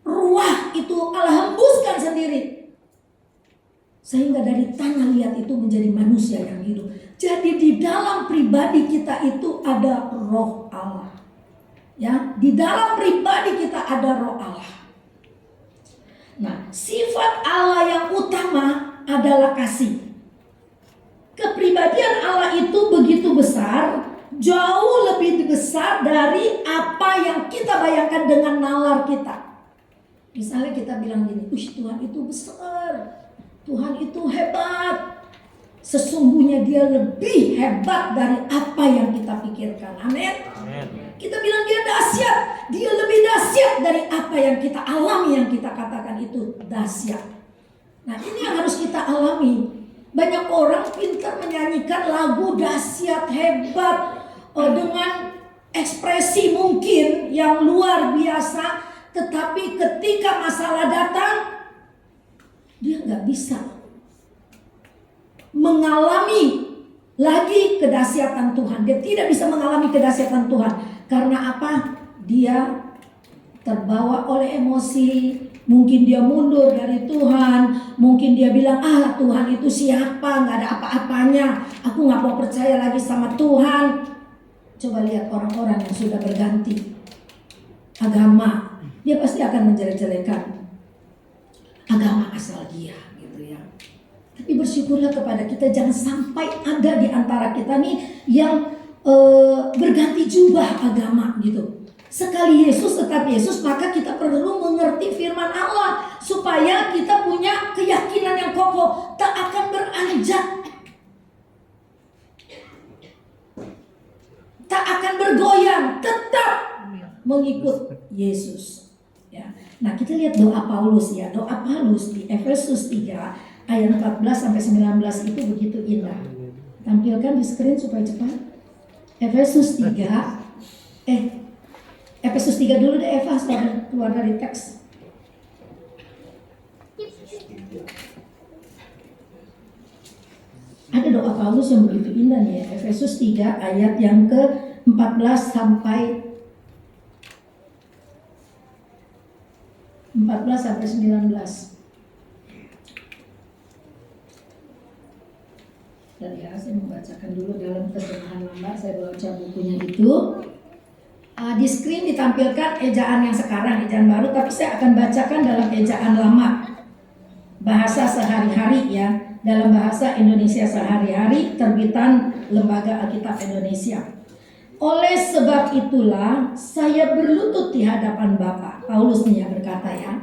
Ruah itu Allah hembuskan sendiri. Sehingga dari tanah liat itu menjadi manusia yang hidup. Jadi di dalam pribadi kita itu ada roh Allah. Ya, di dalam pribadi kita ada roh Allah. Nah, sifat Allah yang utama adalah kasih. Kepribadian Allah itu begitu besar, jauh lebih besar dari apa yang kita bayangkan dengan nalar kita. Misalnya kita bilang gini, Tuhan itu besar, Tuhan itu hebat. Sesungguhnya Dia lebih hebat dari apa yang kita pikirkan. Amin. Kita bilang Dia dahsyat, Dia lebih dahsyat dari apa yang kita alami, yang kita katakan itu dahsyat. Nah, ini yang harus kita alami. Banyak orang pintar menyanyikan lagu dahsyat, hebat, dengan ekspresi mungkin yang luar biasa, tetapi ketika masalah datang, dia nggak bisa mengalami lagi kedahsyatan Tuhan. Dia tidak bisa mengalami kedahsyatan Tuhan. Karena apa? Dia terbawa oleh emosi. Mungkin dia mundur dari Tuhan. Mungkin dia bilang, Tuhan itu siapa? Nggak ada apa-apanya. Aku nggak mau percaya lagi sama Tuhan. Coba lihat orang-orang yang sudah berganti agama, dia pasti akan menjelek-jelekan agama asal dia gitu ya. Tapi bersyukurlah kepada kita, jangan sampai ada di antara kita nih yang berganti jubah agama gitu. Sekali Yesus tetap Yesus, maka kita perlu mengerti firman Allah supaya kita punya keyakinan yang kokoh, tak akan beranjak, tak akan bergoyang, tetap mengikut Yesus. Ya. Nah, kita lihat doa Paulus ya. Doa Paulus di Efesus 3 ayat 14 sampai 19 itu begitu indah. Tampilkan di screen supaya cepat. Efesus 3 Efesus 3 dulu deh Eva, setelah keluar dari teks. Ada doa Paulus yang begitu indah nih ya. Efesus 3 ayat yang ke-14 sampai 19. Dan ya, saya membacakan dulu dalam terjemahan lama. Saya baca bukunya itu. Di screen ditampilkan ejaan yang sekarang, ejaan baru, tapi saya akan bacakan dalam ejaan lama, bahasa sehari-hari ya, dalam bahasa Indonesia sehari-hari, terbitan Lembaga Alkitab Indonesia. Oleh sebab itulah saya berlutut di hadapan Bapa. Paulus nih yang berkata ya.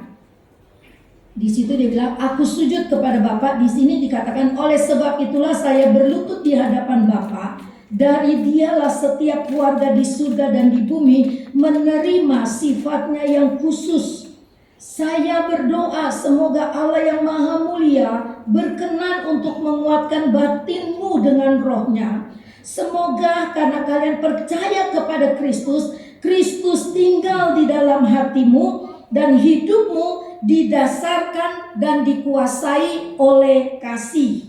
Di situ dia bilang, aku sujud kepada Bapa. Di sini dikatakan, oleh sebab itulah saya berlutut di hadapan Bapa. Dari dialah setiap keluarga di surga dan di bumi menerima sifatnya yang khusus. Saya berdoa semoga Allah yang maha mulia berkenan untuk menguatkan batinmu dengan rohnya. Semoga karena kalian percaya kepada Kristus, Kristus tinggal di dalam hatimu dan hidupmu didasarkan dan dikuasai oleh kasih.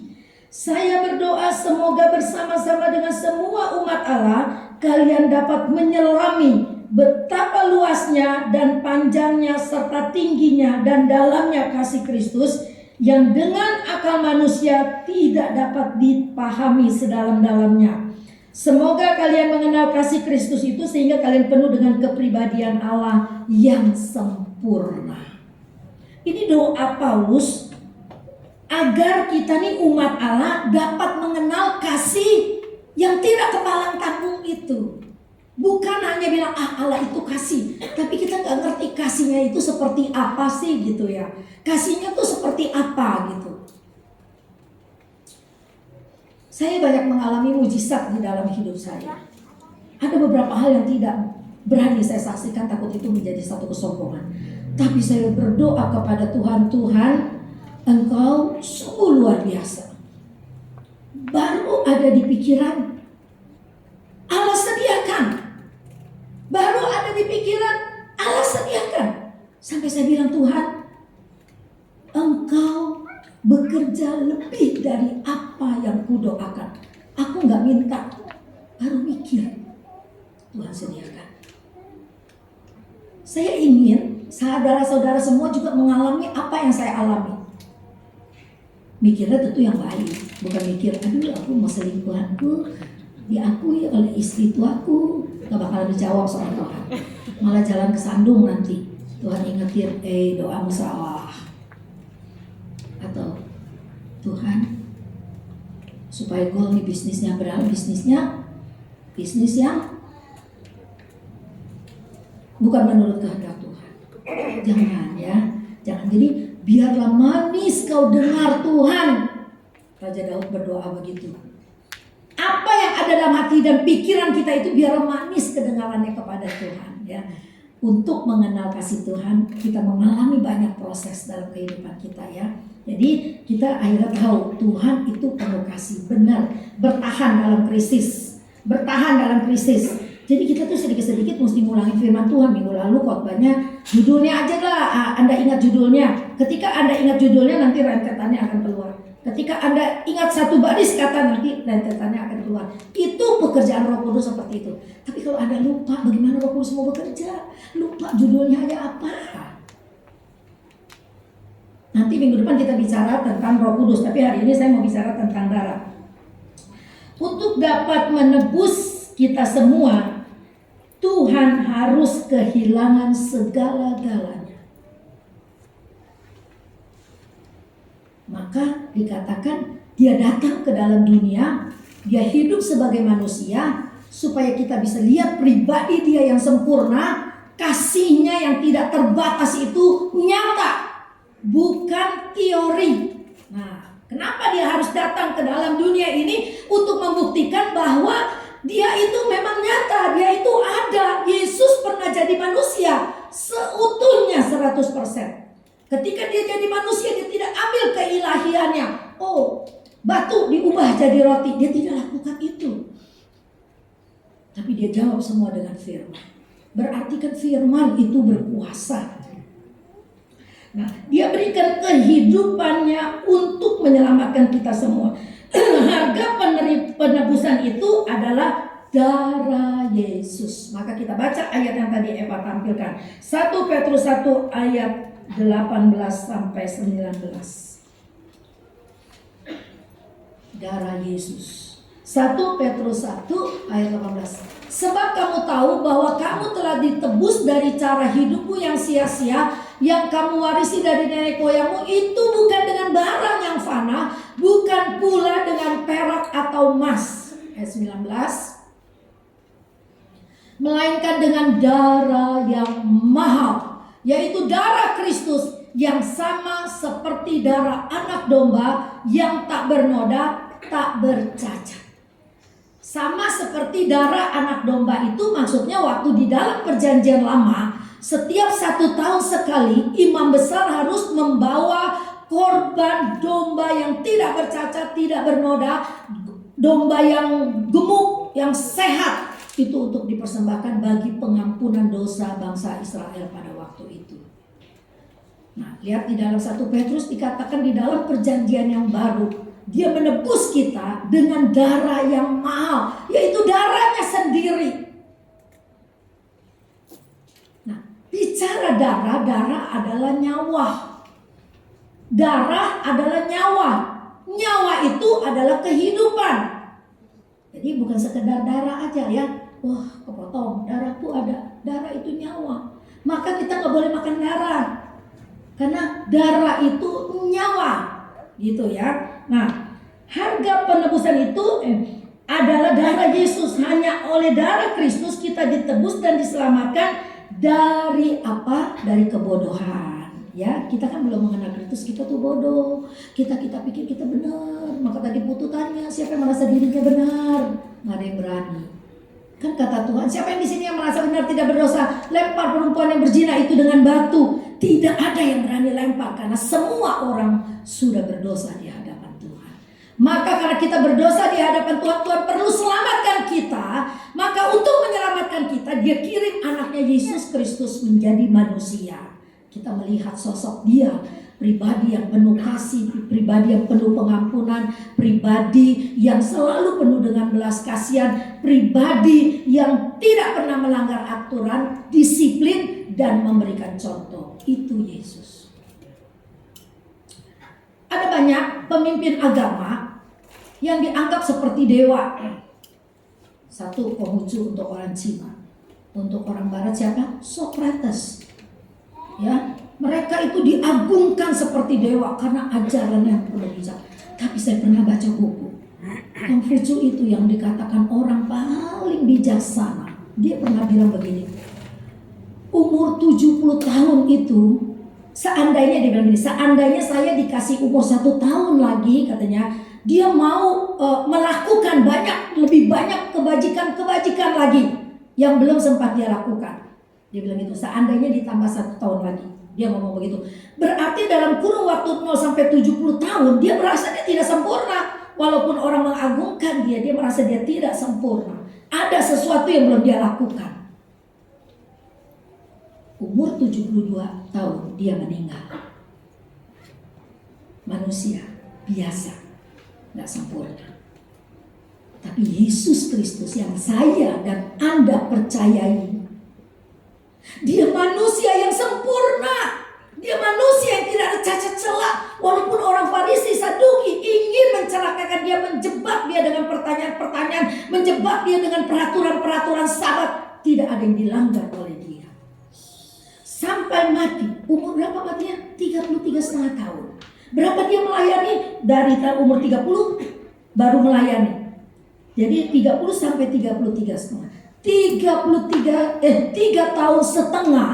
Saya berdoa semoga bersama-sama dengan semua umat Allah kalian dapat menyelami betapa luasnya dan panjangnya serta tingginya dan dalamnya kasih Kristus yang dengan akal manusia tidak dapat dipahami sedalam-dalamnya. Semoga kalian mengenal kasih Kristus itu sehingga kalian penuh dengan kepribadian Allah yang sempurna. Ini doa Paulus agar kita nih umat Allah dapat mengenal kasih yang tidak kepalang tanggung itu. Bukan hanya bilang Allah itu kasih, tapi kita nggak ngerti kasihnya itu seperti apa sih gitu ya. Kasihnya tuh seperti apa gitu. Saya banyak mengalami mujizat di dalam hidup saya. Ada beberapa hal yang tidak berani saya saksikan, takut itu menjadi satu kesombongan. Tapi saya berdoa kepada Tuhan, Tuhan, Engkau sungguh luar biasa. Baru ada di pikiran, Allah sediakan. Baru ada di pikiran, Allah sediakan. Sampai saya bilang, Tuhan, Engkau bekerja lebih dari apa yang kudoakan. Aku gak minta, baru mikir, Tuhan sediakan. Saya ingin saudara-saudara semua juga mengalami apa yang saya alami. Mikirnya tentu yang baik, bukan mikir, aduh aku mau selingkuhanku diakui oleh istri tuaku, gak bakal dijawab sama Tuhan. Malah jalan kesandung nanti. Tuhan ingetin, doamu salah. Atau Tuhan, supaya goal nih bisnisnya berapa, bisnis yang bukan menurut kehendak Tuhan. Jangan ya, jangan. Jadi biarlah manis kau dengar Tuhan. Raja Daud berdoa begitu. Apa yang ada dalam hati dan pikiran kita itu biarlah manis kedengarannya kepada Tuhan ya. Untuk mengenal kasih Tuhan, kita mengalami banyak proses dalam kehidupan kita ya. Jadi kita akhirnya tahu Tuhan itu penuh kasih, benar, bertahan dalam krisis. Jadi kita tuh sedikit-sedikit mesti ngulangin firman Tuhan. Minggu lalu khotbahnya judulnya aja lah, Anda ingat judulnya. Ketika Anda ingat judulnya nanti rentetannya akan keluar. Ketika Anda ingat satu baris kata nanti rentetannya akan keluar. Itu pekerjaan Roh Kudus seperti itu. Tapi kalau Anda lupa bagaimana Roh Kudus mau bekerja, lupa judulnya aja apa. Nanti minggu depan kita bicara tentang Roh Kudus, tapi hari ini saya mau bicara tentang darah. Untuk dapat menebus kita semua, Tuhan harus kehilangan segala-galanya. Maka dikatakan dia datang ke dalam dunia, dia hidup sebagai manusia supaya kita bisa lihat pribadi dia yang sempurna, kasihnya yang tidak terbatas itu nyata, bukan teori. Nah, kenapa dia harus datang ke dalam dunia ini? Untuk membuktikan bahwa dia itu memang nyata, dia itu ada. Yesus pernah jadi manusia seutuhnya 100%. Ketika dia jadi manusia, dia tidak ambil keilahiannya. Oh, batu diubah jadi roti. Dia tidak lakukan itu. Tapi dia jawab semua dengan firman. Berarti kan firman itu berkuasa. Nah, dia berikan kehidupannya untuk menyelamatkan kita semua. Harga penebusan itu adalah darah Yesus. Maka kita baca ayat yang tadi Eva tampilkan. 1 Petrus 1 ayat 18 sampai 19. Darah Yesus. 1 Petrus 1 ayat 18. Sebab kamu tahu bahwa kamu telah ditebus dari cara hidupmu yang sia-sia, yang kamu warisi dari nenek moyangmu, itu bukan dengan barang yang fana, bukan pula dengan perak atau emas. Ayat 19. Melainkan dengan darah yang mahal, yaitu darah Kristus yang sama seperti darah anak domba yang tak bernoda, tak bercacat. Sama seperti darah anak domba itu maksudnya waktu di dalam perjanjian lama, setiap 1 tahun sekali imam besar harus membawa korban domba yang tidak bercacat, tidak bernoda, domba yang gemuk, yang sehat, itu untuk dipersembahkan bagi pengampunan dosa bangsa Israel pada waktu itu. Nah, lihat di dalam 1 Petrus dikatakan di dalam perjanjian yang baru, dia menebus kita dengan darah yang mahal, yaitu darahnya sendiri. Nah, bicara darah, darah adalah nyawa. Darah adalah nyawa. Nyawa itu adalah kehidupan. Jadi bukan sekedar darah aja ya. Wah, kepotong, darahku ada. Darah itu nyawa. Maka kita nggak boleh makan darah. Karena darah itu nyawa. Gitu ya. Nah, harga penebusan itu adalah darah Yesus. Hanya oleh darah Kristus kita ditebus dan diselamatkan dari apa? Dari kebodohan. Ya, kita kan belum mengenal Kristus, kita tuh bodoh. Kita pikir kita benar. Maka tadi pututannya, siapa yang merasa dirinya benar? Nggak ada yang berani. Kan kata Tuhan, siapa yang di sini yang merasa benar tidak berdosa, lempar perempuan yang berzina itu dengan batu. Tidak ada yang berani lempar karena semua orang sudah berdosa di hadapan Tuhan. Maka karena kita berdosa di hadapan Tuhan, Tuhan perlu selamatkan kita. Maka untuk menyelamatkan kita, Dia kirim anaknya Yesus Kristus menjadi manusia. Kita melihat sosok Dia, pribadi yang penuh kasih, pribadi yang penuh pengampunan, pribadi yang selalu penuh dengan belas kasihan, pribadi yang tidak pernah melanggar aturan, disiplin, dan memberikan contoh. Itu Yesus. Ada banyak pemimpin agama yang dianggap seperti dewa. Satu, Konghucu untuk orang Cina. Untuk orang Barat siapa? Socrates. Ya, mereka itu diagungkan seperti dewa karena ajaran yang penuh bijak. Tapi saya pernah baca buku Konghucu itu yang dikatakan orang paling bijaksana. Dia pernah bilang begini, umur 70 tahun itu, seandainya dia bilang begini, seandainya saya dikasih umur 1 tahun lagi, katanya, dia mau melakukan lebih banyak kebajikan lagi yang belum sempat dia lakukan. Dia bilang gitu, seandainya ditambah 1 tahun lagi. Dia ngomong begitu. Berarti dalam kurun waktu 0 sampai 70 tahun, dia merasa dia tidak sempurna. Walaupun orang mengagungkan dia merasa dia tidak sempurna. Ada sesuatu yang belum dia lakukan. Umur 72 tahun dia meninggal. Manusia biasa, gak sempurna. Tapi Yesus Kristus yang saya dan Anda percayai, Dia manusia yang sempurna. Dia manusia yang tidak ada cacat celah. Walaupun orang Farisi, Saduki ingin mencelakakan dia, menjebak dia dengan pertanyaan-pertanyaan, menjebak dia dengan peraturan-peraturan Sabat, tidak ada yang dilanggar oleh dia. Sampai mati. Umur berapa matinya? 33,5 tahun. Berapa dia melayani? Dari umur 30 baru melayani. Jadi 30 sampai 33,5. 3 tahun setengah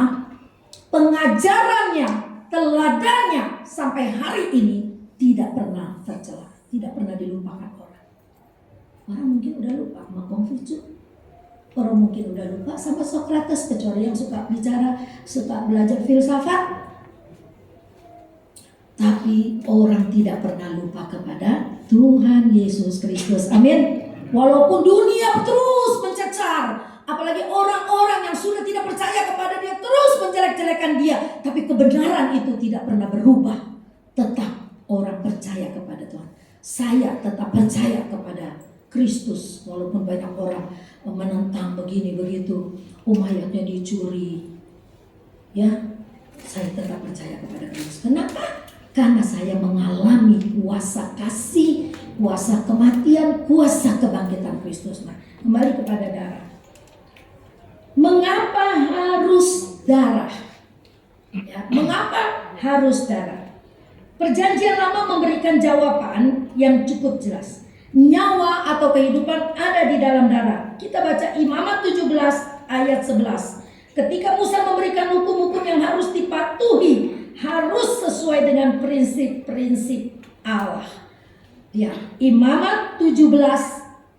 pengajarannya, teladannya sampai hari ini tidak pernah tercela, tidak pernah dilupakan orang. Orang mungkin udah lupa sama Kongfucu, orang mungkin udah lupa sama Socrates, kecuali yang suka bicara, suka belajar filsafat. Tapi orang tidak pernah lupa kepada Tuhan Yesus Kristus. Amin. Walaupun dunia terus mencecar, apalagi orang-orang yang sudah tidak percaya kepada dia terus menjelek-jelekan dia, tapi kebenaran itu tidak pernah berubah. Tetap orang percaya kepada Tuhan. Saya tetap percaya kepada Kristus, walaupun banyak orang menentang begini begitu, mayatnya dicuri. Ya, saya tetap percaya kepada Kristus. Kenapa? Karena saya mengalami kuasa kasih, kuasa kematian, kuasa kebangkitan Kristus. Nah, kembali kepada darah. Mengapa harus darah? Ya, mengapa harus darah? Perjanjian Lama memberikan jawaban yang cukup jelas. Nyawa atau kehidupan ada di dalam darah. Kita baca Imamat 17 ayat 11. Ketika Musa memberikan hukum-hukum yang harus dipatuhi, harus sesuai dengan prinsip-prinsip Allah. Ya, Imamat 17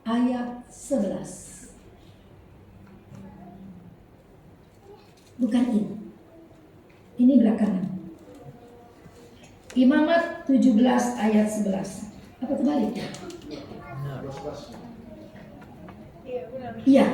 ayat 11. Bukan ini. Ini belakangan. Imamat 17 ayat 11. Apa terbalik? Iya,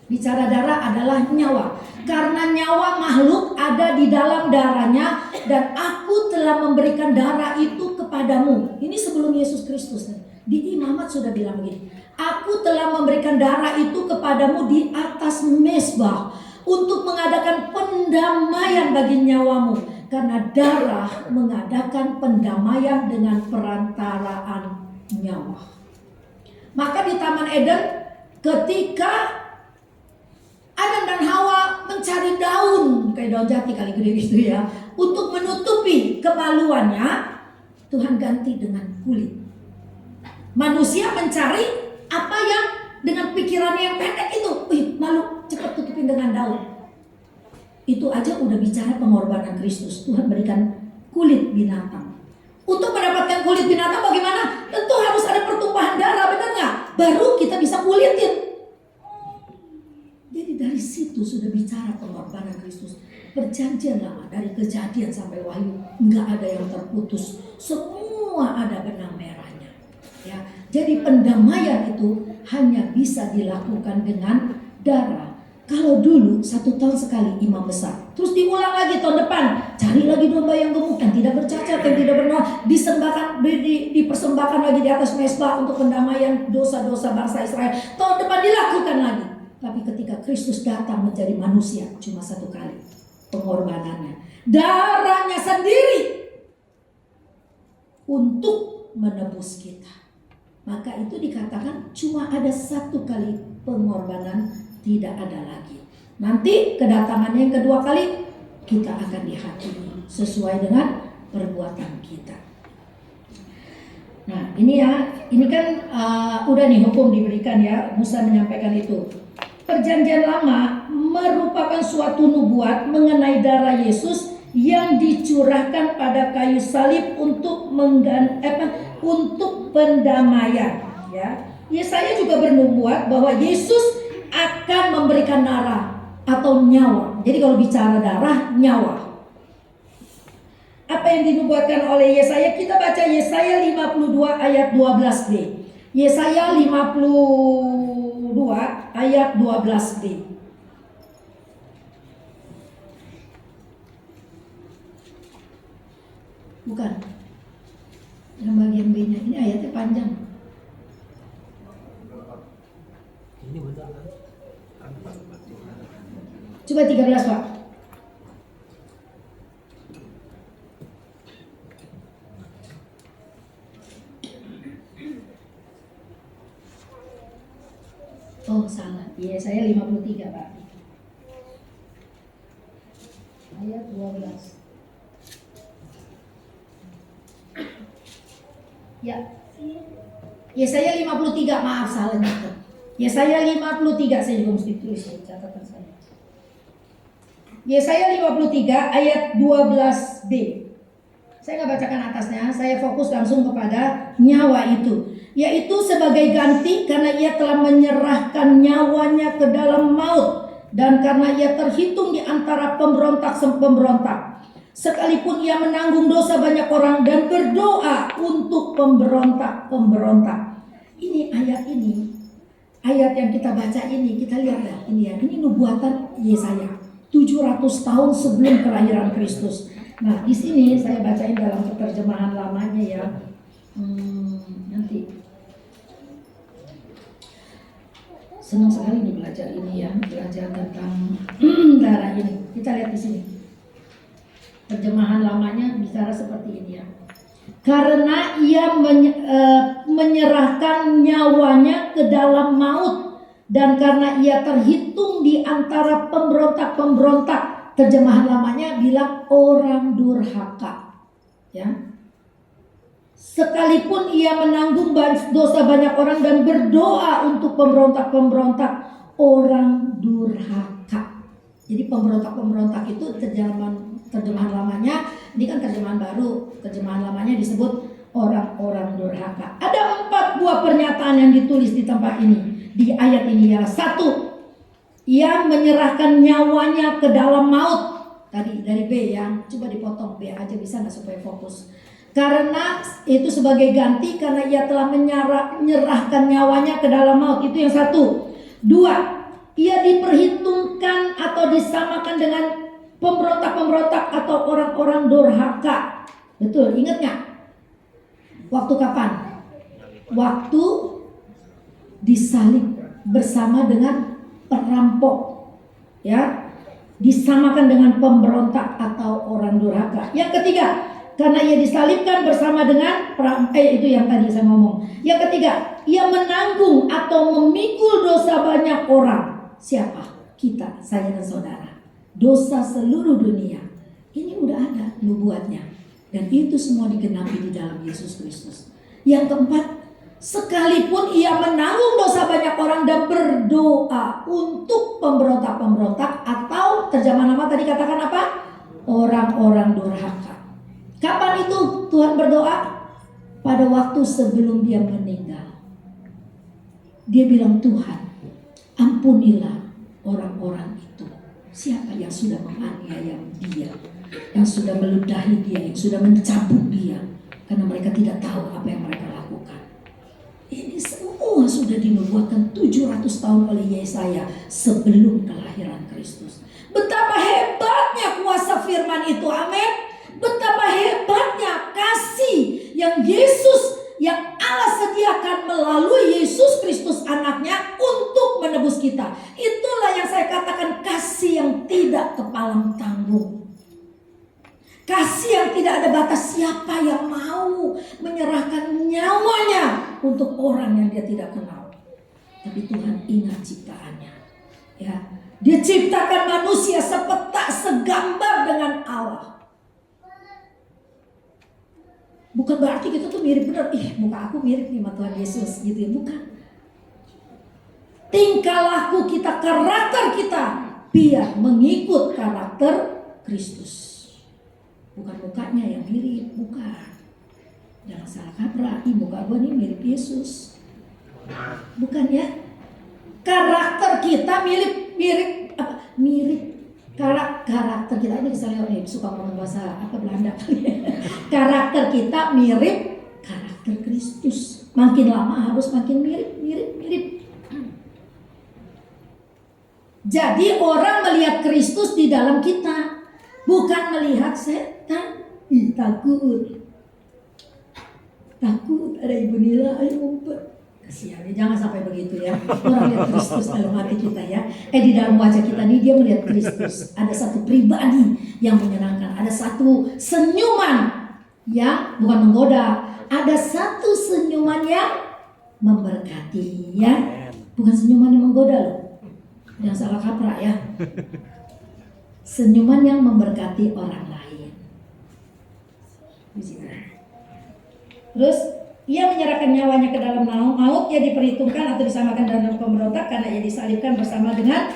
bicara darah adalah nyawa. Karena nyawa makhluk ada di dalam darahnya, dan aku telah memberikan darah itu kepadamu. Ini sebelum Yesus Kristus. Di Imamat sudah bilang begini. Aku telah memberikan darah itu kepadamu di atas mezbah untuk mengadakan pendamaian bagi nyawamu. Karena darah mengadakan pendamaian dengan perantaraan nyawa. Maka di Taman Eden, ketika Adam dan Hawa mencari daun, kayak daun jati kali gede gitu ya, untuk menutupi kemaluannya, Tuhan ganti dengan kulit. Manusia mencari apa yang dengan pikirannya yang pendek itu, malu, cepat tutupin dengan daun. Itu aja udah bicara pengorbanan Kristus. Tuhan berikan kulit binatang. Untuk mendapatkan kulit binatang bagaimana? Tentu harus ada pertumpahan darah, benar nggak? Baru kita bisa kulitin. Jadi dari situ sudah bicara pengorbanan Kristus. Perjanjian Lama dari Kejadian sampai Wahyu nggak ada yang terputus. Semua ada benang merahnya. Ya, jadi pendamaian itu hanya bisa dilakukan dengan darah. Kalau dulu 1 tahun sekali imam besar, terus diulang lagi tahun depan, cari lagi domba yang gemuk dan tidak bercacat dan tidak bernoda, dipersembahkan lagi di atas mezbah untuk pendamaian dosa-dosa bangsa Israel. Tahun depan dilakukan lagi. Tapi ketika Kristus datang menjadi manusia cuma 1 kali pengorbanannya, darahnya sendiri untuk menebus kita. Maka itu dikatakan cuma ada 1 kali pengorbanan, tidak ada lagi. Nanti kedatangannya yang kedua kali kita akan dihakimi sesuai dengan perbuatan kita. Nah ini ya, ini kan udah nih hukum diberikan ya, Musa menyampaikan itu. Perjanjian Lama merupakan suatu nubuat mengenai darah Yesus yang dicurahkan pada kayu salib untuk untuk pendamaian. Ya, Yesaya juga bernubuat bahwa Yesus akan memberikan darah atau nyawa. Jadi kalau bicara darah, nyawa. Apa yang dinubuatkan oleh Yesaya? Kita baca Yesaya 52 ayat 12b. Yesaya 52 ayat 12b. Bukan. Yang bagian B-nya ini ayatnya panjang. Coba 13 Pak. Oh salah, Yesaya 53 Pak. Ya. Yesaya 53, maaf salah nyatet. Yesaya 53, saya juga mesti tulis di catatan saya. Yesaya 53 ayat 12b. Saya nggak bacakan atasnya, saya fokus langsung kepada nyawa itu. Yaitu sebagai ganti karena ia telah menyerahkan nyawanya ke dalam maut. Dan karena ia terhitung di antara pemberontak. Sekalipun ia menanggung dosa banyak orang dan berdoa untuk pemberontak. Ini ayat yang kita baca ini, kita lihat ya, ini nubuatan Yesaya 700 tahun sebelum kelahiran Kristus. Nah, di sini saya bacain dalam terjemahan lamanya ya. Nanti senang sekali nih belajar ini ya, belajar tentang darah ini. Kita lihat di sini. Terjemahan lamanya bicara seperti ini ya. Karena ia menyerahkan nyawanya ke dalam maut dan karena ia terhitung di antara pemberontak. Terjemahan lamanya bilang orang durhaka. Ya. Sekalipun ia menanggung dosa banyak orang dan berdoa untuk pemberontak, orang durhaka. Jadi pemberontak itu terjemahan lamanya, ini kan terjemahan baru, terjemahan lamanya disebut orang-orang durhaka. Ada 4 buah pernyataan yang ditulis di tempat ini, di ayat ini ya. 1, ia menyerahkan nyawanya ke dalam maut. Tadi dari B ya, coba dipotong B aja bisa nggak supaya fokus. Karena itu sebagai ganti karena ia telah menyerahkan nyawanya ke dalam maut. Itu yang 1. 2, ia diperhitungkan atau disamakan dengan pemberontak atau orang-orang durhaka. Betul, ingat nggak? Waktu kapan? Waktu disalib bersama dengan perampok, ya, disamakan dengan pemberontak atau orang durhaka. Yang ketiga, karena ia disalibkan bersama dengan itu yang tadi saya ngomong. Yang ketiga, ia menanggung atau memikul dosa banyak orang. Siapa? Kita, saya dan saudara. Dosa seluruh dunia. Ini udah ada nubuatnya. Dan itu semua digenapi di dalam Yesus Kristus. Yang keempat, sekalipun ia menanggung dosa banyak orang dan berdoa untuk pemberontak atau terjemahan nama tadi katakan apa? Orang-orang durhaka. Kapan itu Tuhan berdoa? Pada waktu sebelum dia meninggal. Dia bilang, Tuhan, ampunilah orang-orang itu. Siapa yang sudah menganiaya dia, yang sudah meludahi dia, yang sudah mencabut dia, karena mereka tidak tahu apa yang mereka lakukan. Ini semua sudah dinubuatkan 700 tahun oleh Yesaya sebelum kelahiran Kristus. Betapa hebatnya kuasa firman itu, amin. Betapa hebatnya kasih yang Allah sediakan melalui Yesus Kristus anaknya untuk menebus kita. Itulah yang saya katakan kasih yang tidak kepalang tanggung. Kasih yang tidak ada batas. Siapa yang mau menyerahkan nyawanya untuk orang yang dia tidak kenal. Tapi Tuhan ingat ciptaannya. Ya, dia ciptakan manusia sepetak segambar dengan Allah. Bukan berarti kita tuh mirip benar. Muka aku mirip nih sama Tuhan Yesus gitu ya. Bukan. Tingkah laku kita, karakter kita biar mengikut karakter Kristus. Bukan mukanya yang mirip, bukan. Jangan salah kaprah. Muka gue nih mirip Yesus. Bukan ya. Karakter kita mirip karakter kita ini saya suka ngomong bahasa Belanda. Karakter kita mirip karakter Kristus. Makin lama harus makin mirip. Jadi orang melihat Kristus di dalam kita, bukan melihat setan. Takut ada Ibu Nila, ayo ngumpet. Kasihan, jangan sampai begitu ya. Orang lihat Kristus dalam hati kita ya. Di dalam wajah kita nih dia melihat Kristus. Ada satu pribadi yang menyenangkan. Ada satu senyuman yang bukan menggoda. Ada satu senyuman yang memberkati ya. Bukan senyuman yang menggoda loh. Jangan salah kaprah ya. Senyuman yang memberkati orang lain. Terus Ia menyerahkan nyawanya ke dalam maut, ia diperhitungkan atau disamakan dalam pemberontak karena ia disalibkan bersama dengan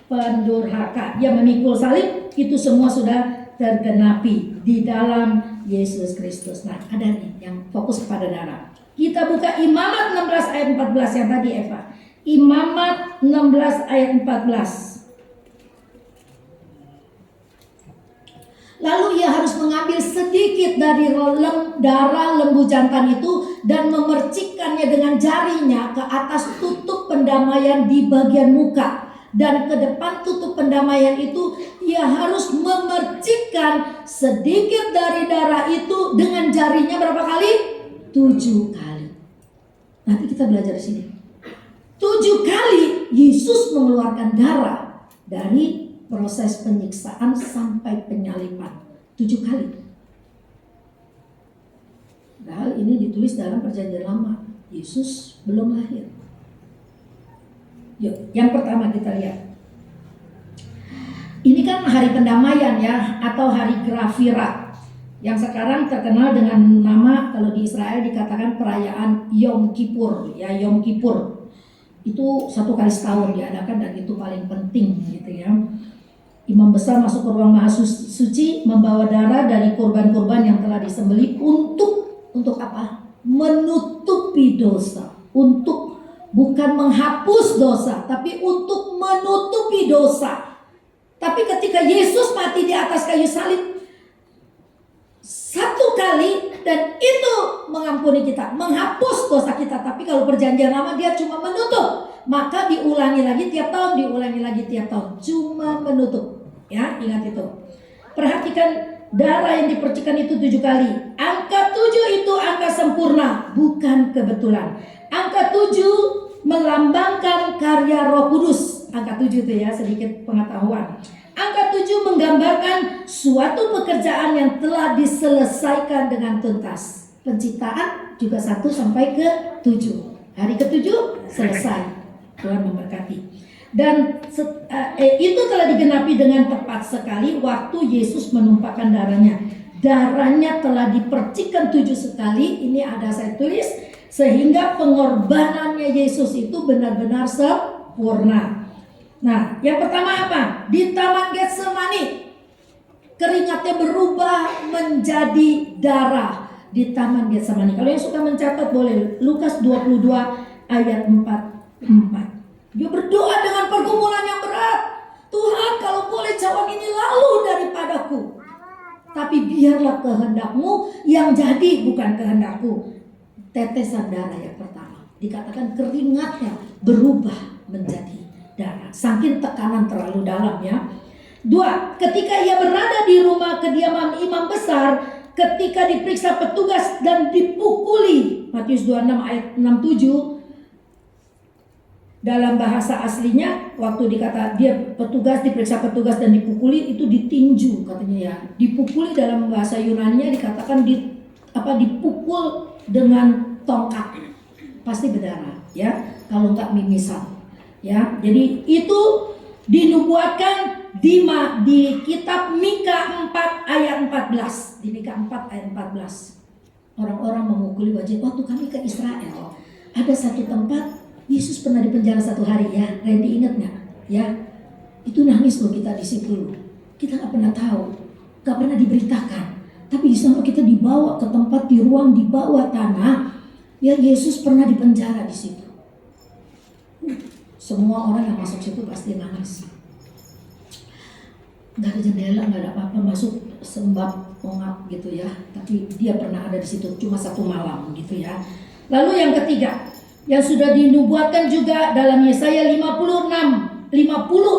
pendurhaka. Ia memikul salib, itu semua sudah tergenapi di dalam Yesus Kristus. Nah, ada nih yang fokus kepada darah. Kita buka Imamat 16 ayat 14 yang tadi Eva. Imamat 16 ayat 14. Lalu ia harus mengambil sedikit dari darah lembu jantan itu dan memercikkannya dengan jarinya ke atas tutup pendamaian di bagian muka. Dan ke depan tutup pendamaian itu ia harus memercikkan sedikit dari darah itu dengan jarinya berapa kali? 7 kali. Nanti kita belajar di sini. 7 kali Yesus mengeluarkan darah dari proses penyiksaan sampai penyaliban. 7 kali. Padahal ini ditulis dalam perjanjian lama. Yesus belum lahir. Yuk, yang pertama kita lihat. Ini kan hari pendamaian ya, atau hari Grafira, yang sekarang terkenal dengan nama, kalau di Israel dikatakan perayaan Yom Kippur. Ya, Yom Kippur itu 1 kali setahun diadakan dan itu paling penting gitu ya. Imam besar masuk ke ruang maha suci membawa darah dari korban-korban yang telah disembelih untuk apa? Menutupi dosa. Untuk bukan menghapus dosa, tapi untuk menutupi dosa. Tapi ketika Yesus mati di atas kayu salib 1 kali dan itu mengampuni kita, menghapus dosa kita. Tapi kalau perjanjian lama dia cuma menutup, maka diulangi lagi tiap tahun, diulangi lagi tiap tahun, cuma menutup. Ya, ingat itu. Perhatikan darah yang dipercikan itu 7 kali. Angka 7 itu angka sempurna, bukan kebetulan. Angka 7 melambangkan karya Roh Kudus. Angka 7 itu ya, sedikit pengetahuan. Angka 7 menggambarkan suatu pekerjaan yang telah diselesaikan dengan tuntas. Penciptaan juga 1 sampai ke 7. Hari ke-7 selesai. Tuhan memberkati. Dan itu telah digenapi dengan tepat sekali waktu Yesus menumpahkan darahnya. Darahnya telah dipercikkan 7 sekali. Ini ada saya tulis, sehingga pengorbanannya Yesus itu benar-benar sempurna. Nah, yang pertama apa? Di Taman Getsemani keringatnya berubah menjadi darah di Taman Getsemani. Kalau yang suka mencatat boleh, Lukas 22 ayat 44. Dia berdoa dengan pergumulan yang berat. Tuhan, kalau boleh cawan ini lalu daripadaku. Tapi biarlah kehendak-Mu yang jadi, bukan kehendak-Ku. Tetesan darah yang pertama. Dikatakan keringatnya berubah menjadi darah. Saking tekanan terlalu dalam ya. 2. Ketika ia berada di rumah kediaman imam besar, ketika diperiksa petugas dan dipukuli. Matius 26 ayat 67. Dalam bahasa aslinya, waktu dikata dia diperiksa petugas dan dipukuli, itu ditinju katanya ya. Dipukuli dalam bahasa Yunani dikatakan dipukul dengan tongkat, pasti berdarah ya. Kalau enggak mimisan ya. Jadi itu dinubuatkan di kitab Mika 4 ayat 14. Di Mika 4 ayat 14. Orang-orang memukuli wajah. Waktu kami ke Israel, ada satu tempat Yesus pernah dipenjara 1 hari ya. Randy ingat nggak? Ya, itu nangis loh kita di situ loh. Kita nggak pernah tahu, nggak pernah diberitakan. Tapi di sana kita dibawa ke tempat di ruang di bawah tanah. Ya, Yesus pernah dipenjara di situ. Semua orang yang masuk situ pasti nangis. Nggak ada jendela, nggak ada apa-apa, masuk sembab pengap gitu ya. Tapi dia pernah ada di situ cuma 1 malam gitu ya. Lalu yang ketiga, yang sudah dinubuatkan juga dalam Yesaya 50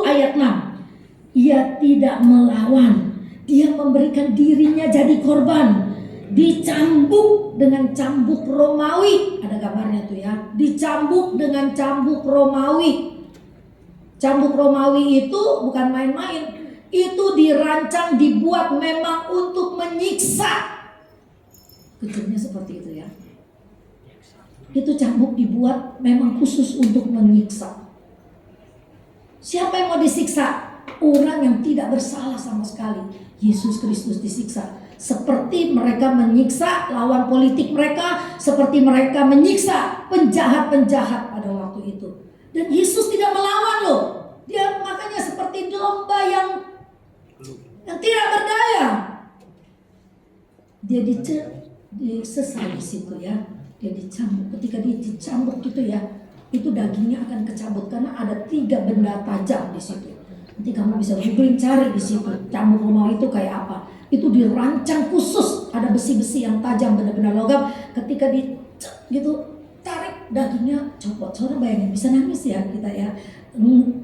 ayat 6. Ia tidak melawan, dia memberikan dirinya jadi korban, dicambuk dengan cambuk Romawi. Ada gambarnya tuh ya, dicambuk dengan cambuk Romawi. Cambuk Romawi itu bukan main-main, itu dirancang, dibuat memang untuk menyiksa. Kejamnya seperti itu ya. Itu cambuk dibuat memang khusus untuk menyiksa. Siapa yang mau disiksa? Orang yang tidak bersalah sama sekali. Yesus Kristus disiksa. Seperti mereka menyiksa lawan politik mereka, seperti mereka menyiksa penjahat-penjahat pada waktu itu. Dan Yesus tidak melawan loh. Dia makanya seperti domba yang tidak berdaya. Dia disesal di situ ya. Dia dicambuk. Ketika dia dicambuk gitu ya, itu dagingnya akan kecabut karena ada 3 benda tajam di situ. Nanti kamu bisa googling, cari di situ cambuk Romawi itu kayak apa. Itu dirancang khusus, ada besi-besi yang tajam, benda-benda logam. Ketika gitu tarik dagingnya copot. Soalnya bayangin, bisa nangis ya kita ya,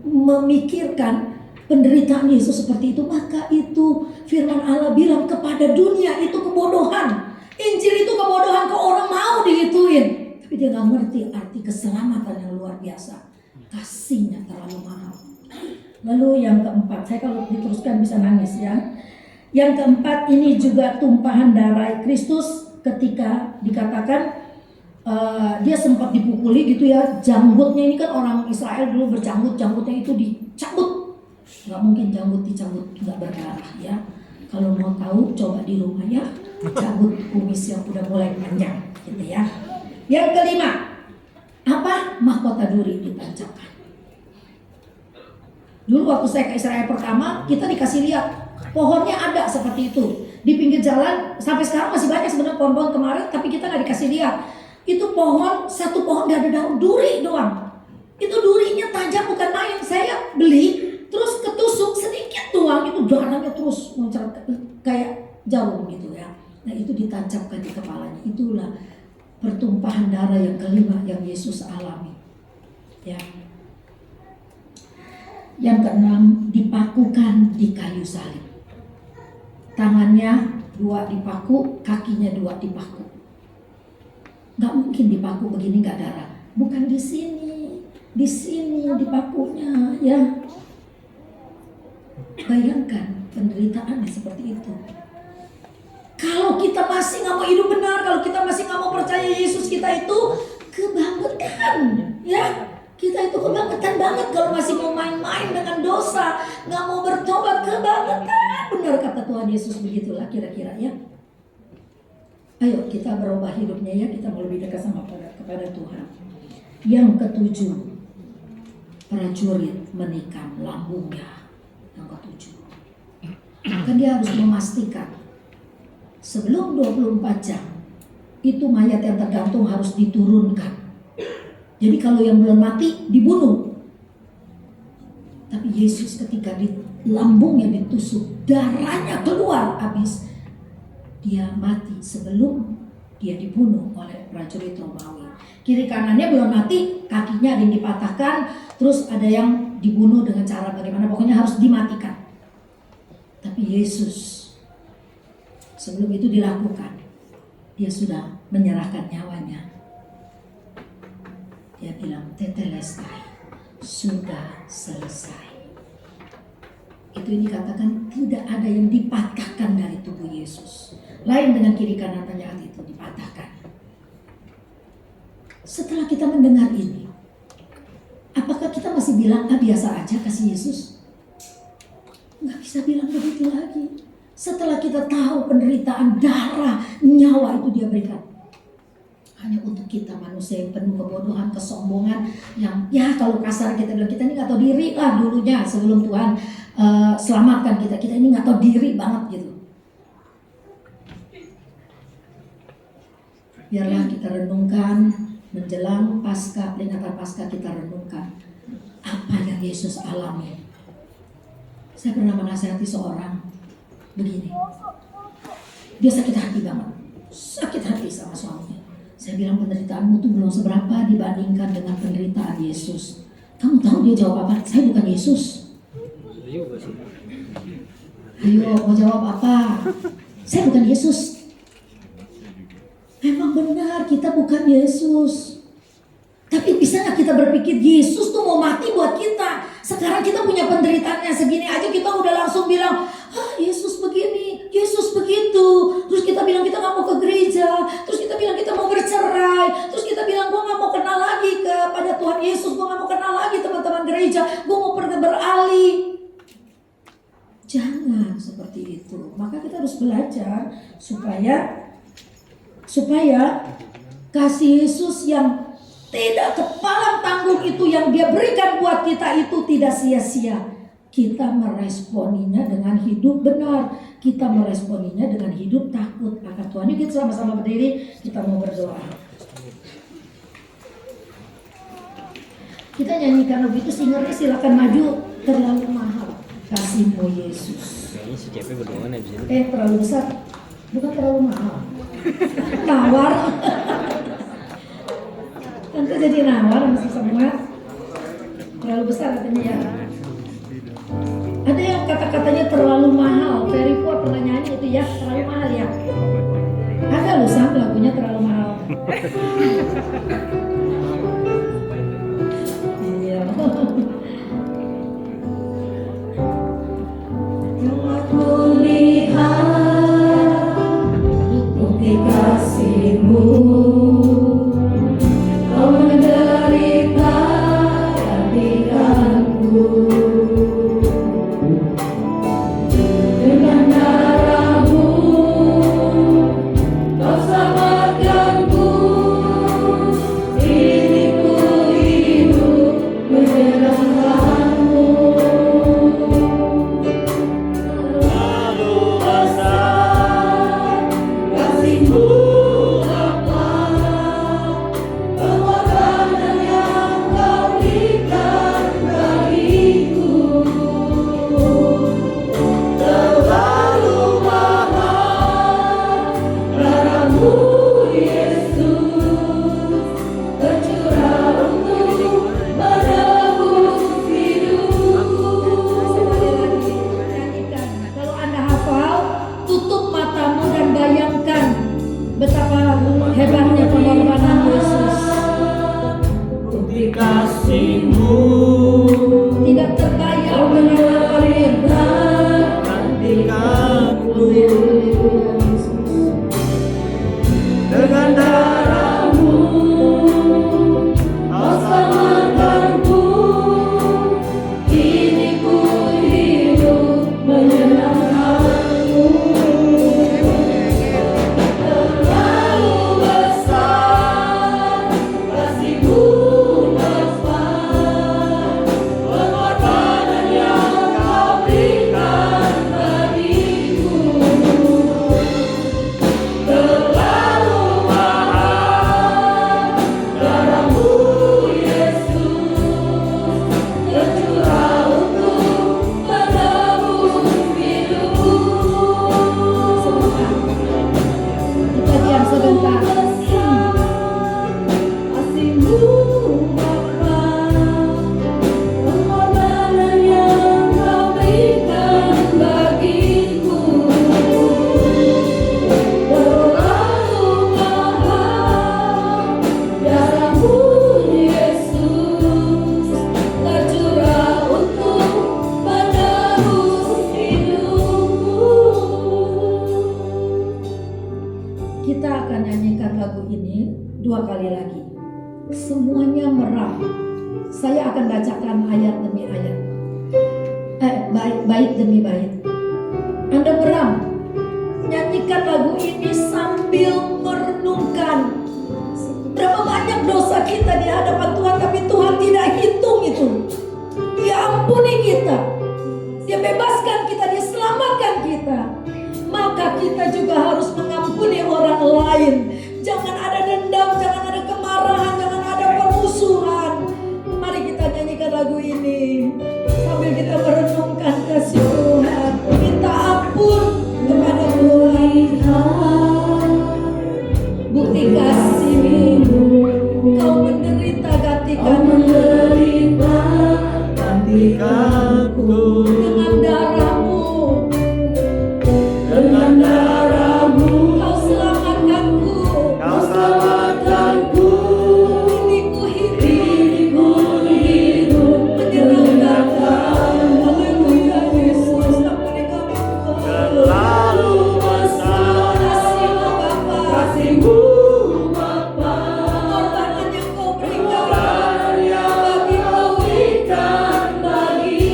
memikirkan penderitaan Yesus seperti itu. Maka itu firman Allah bilang kepada dunia itu kebodohan. Injil itu kebodohan, ke orang mau digituin. Tapi dia gak ngerti arti keselamatan yang luar biasa. Kasihnya terlalu mahal. Lalu yang keempat, saya kalau diteruskan bisa nangis ya. Yang keempat, ini juga tumpahan darah Kristus ketika dikatakan dia sempat dipukuli gitu ya. Janggutnya ini kan orang Israel dulu berjanggut, janggutnya itu dicabut. Gak mungkin janggut dicabut gak berdarah ya. Kalau mau tahu coba di rumah ya, cabut kumis yang udah mulai panjang gitu ya. Yang kelima, apa? Mahkota duri ditancapkan. Dulu waktu saya ke Israel pertama, kita dikasih lihat pohonnya ada seperti itu di pinggir jalan. Sampai sekarang masih banyak sebenarnya pohon-pohon kemarin, tapi kita nggak dikasih lihat. Itu pohon, satu pohon gak ada daun, duri doang. Itu durinya tajam bukan main. Saya beli, terus ketusuk sedikit doang, itu darahnya terus muncrat kayak jarum gitu ya. Nah itu ditancapkan di kepalanya. Itulah pertumpahan darah yang kelima yang Yesus alami. Ya. Yang keenam, dipakukan di kayu salib. Tangannya 2 dipaku, kakinya 2 dipaku. Gak mungkin dipaku begini gak darah. Bukan di sini dipakunya ya. Bayangkan penderitaannya seperti itu. Kalau kita masih gak mau hidup benar, kalau kita masih gak mau percaya Yesus, kita itu kebangetan ya. Kita itu kebangetan banget kalau masih mau main-main dengan dosa, gak mau bertobat, kebangetan. Benar kata Tuhan Yesus, begitulah kira-kira ya. Ayo kita berubah hidupnya ya, kita mau lebih dekat sama kepada Tuhan. Yang ketujuh, prajurit menikam lambungnya. Yang ketujuh, kan dia harus memastikan sebelum 24 jam itu mayat yang tergantung harus diturunkan. Jadi kalau yang belum mati dibunuh. Tapi Yesus ketika di lambungnya ditusuk, darahnya keluar habis, dia mati sebelum dia dibunuh oleh prajurit Romawi. Kiri kanannya belum mati, kakinya ada yang dipatahkan, terus ada yang dibunuh dengan cara bagaimana, pokoknya harus dimatikan. Tapi Yesus sebelum itu dilakukan, dia sudah menyerahkan nyawanya. Dia bilang tetelestai, sudah selesai. Itu ini katakan tidak ada yang dipatahkan dari tubuh Yesus. Lain dengan kiri kanannya itu dipatahkan. Setelah kita mendengar ini, apakah kita masih bilang biasa aja kasih Yesus? Nggak bisa bilang begitu lagi. Setelah kita tahu penderitaan darah, nyawa itu dia berikan. Hanya untuk kita manusia yang penuh kebodohan, kesombongan, yang ya kalau kasar kita bilang kita ini nggak tahu diri lah dulunya sebelum Tuhan selamatkan kita ini nggak tahu diri banget gitu. Biarlah kita renungkan menjelang Paskah, peringatan Paskah, kita renungkan apa yang Yesus alami. Saya pernah menasihati seorang begini, dia sakit hati banget, sakit hati sama suaminya. Saya bilang penderitaanmu tuh belum seberapa dibandingkan dengan penderitaan Yesus. Kamu tahu dia jawab apa? Saya bukan Yesus. Ayo mau jawab apa? Saya bukan Yesus. Memang benar kita bukan Yesus. Tapi bisa gak kita berpikir Yesus tuh mau mati buat kita? Sekarang kita punya penderitaannya segini aja kita udah langsung bilang, Yesus begini, Yesus begitu. Terus kita bilang kita gak mau ke gereja. Terus kita bilang kita mau bercerai. Terus kita bilang gue gak mau kenal lagi kepada Tuhan Yesus. Gue gak mau kenal lagi teman-teman gereja. Gue mau pergi beralih. Jangan seperti itu. Maka kita harus belajar supaya kasih Yesus yang tidak kepalang tanggung itu yang dia berikan buat kita itu tidak sia-sia. Kita meresponinya dengan hidup benar. Kita meresponinya dengan hidup takut akan Tuhan. Yuk kita sama-sama berdiri, kita mau berdoa. Kita nyanyikan lagu itu, singernya silakan maju. Terlalu mahal kasih-Mu Yesus. Kayaknya si CP berdoa nih bisa. Terlalu besar, bukan terlalu mahal. Nawar. Tentu jadi nawar masih semua. Terlalu besar katanya ya. Ada yang kata-katanya terlalu mahal. Ferry Pua pernah nyanyi itu ya, terlalu mahal ya. Ada loh Sam lagunya terlalu mahal. Iya. Aku lihat bukti kasih-Mu, Kau menderita gantikanku. Dengan darah-Mu Kau selamatkanku. Kini ku hidup menyerahkan-Mu. Lalu besar Kasih-Mu Bapa, pengorbanan yang Kau berikan bagiku terlalu mahal. Darah-Mu Yesus tercurah untuk menebus hidupku. Nyanyikan. Kalau Anda hafal, tutup matamu dan bayangkan betapa hebatnya pengorbanan Yesus. bukti kasih-Mu Tidak terbayang dengan apapun. gantikanku. Dengan darah-Mu Kau selamatkanku. Kini ku hidup menyenangkan-Mu. Terlalu besar kasih-Mu Bapa, pengorbanan yang Kau berikan bagiku terlalu mahal. Darah-Mu Yesus tercurah untuk menebus hidupku. Kita diam sebentar. Kasih-Mu Bapa, pengorbanan yang Kau berikan bagiku terlalu mahal. Darah-Mu Yesus tercurah untuk menebus hidupku. Kita akan nyanyikan lagu ini 2 kali lagi. Semuanya merah. Saya akan bacakan ayat demi ayat. Bait demi bait. Anda meram. Nyanyikan lagu ini sambil merenungkan berapa banyak dosa kita di hadapan Tuhan, tapi Tuhan tidak hitung itu. Dia ampuni kita. Dia bebaskan kita, dia selamatkan kita. Maka kita juga harus mengampuni orang lain. Jangan ada dendam, jangan ada kemarahan, jangan ada permusuhan. Mari kita nyanyikan lagu ini sambil kita merenungkan kasih Tuhan. Minta ampun kepada Tuhan. Bukti kasih-Mu, Kau menderita gantikan gantikanku. dengan darah-Mu. Dengan darah-Mu Kau selamatkanku. Kau selamatkanku. Kini ku hidup menyerahkan. Haleluya Yesus, ampuni kami Tuhan. Terlalu besar Kasih-Mu Bapa, kasih-Mu Bapa, pengorbanan yang Kau berikan yang bagi Kau berikan bagiku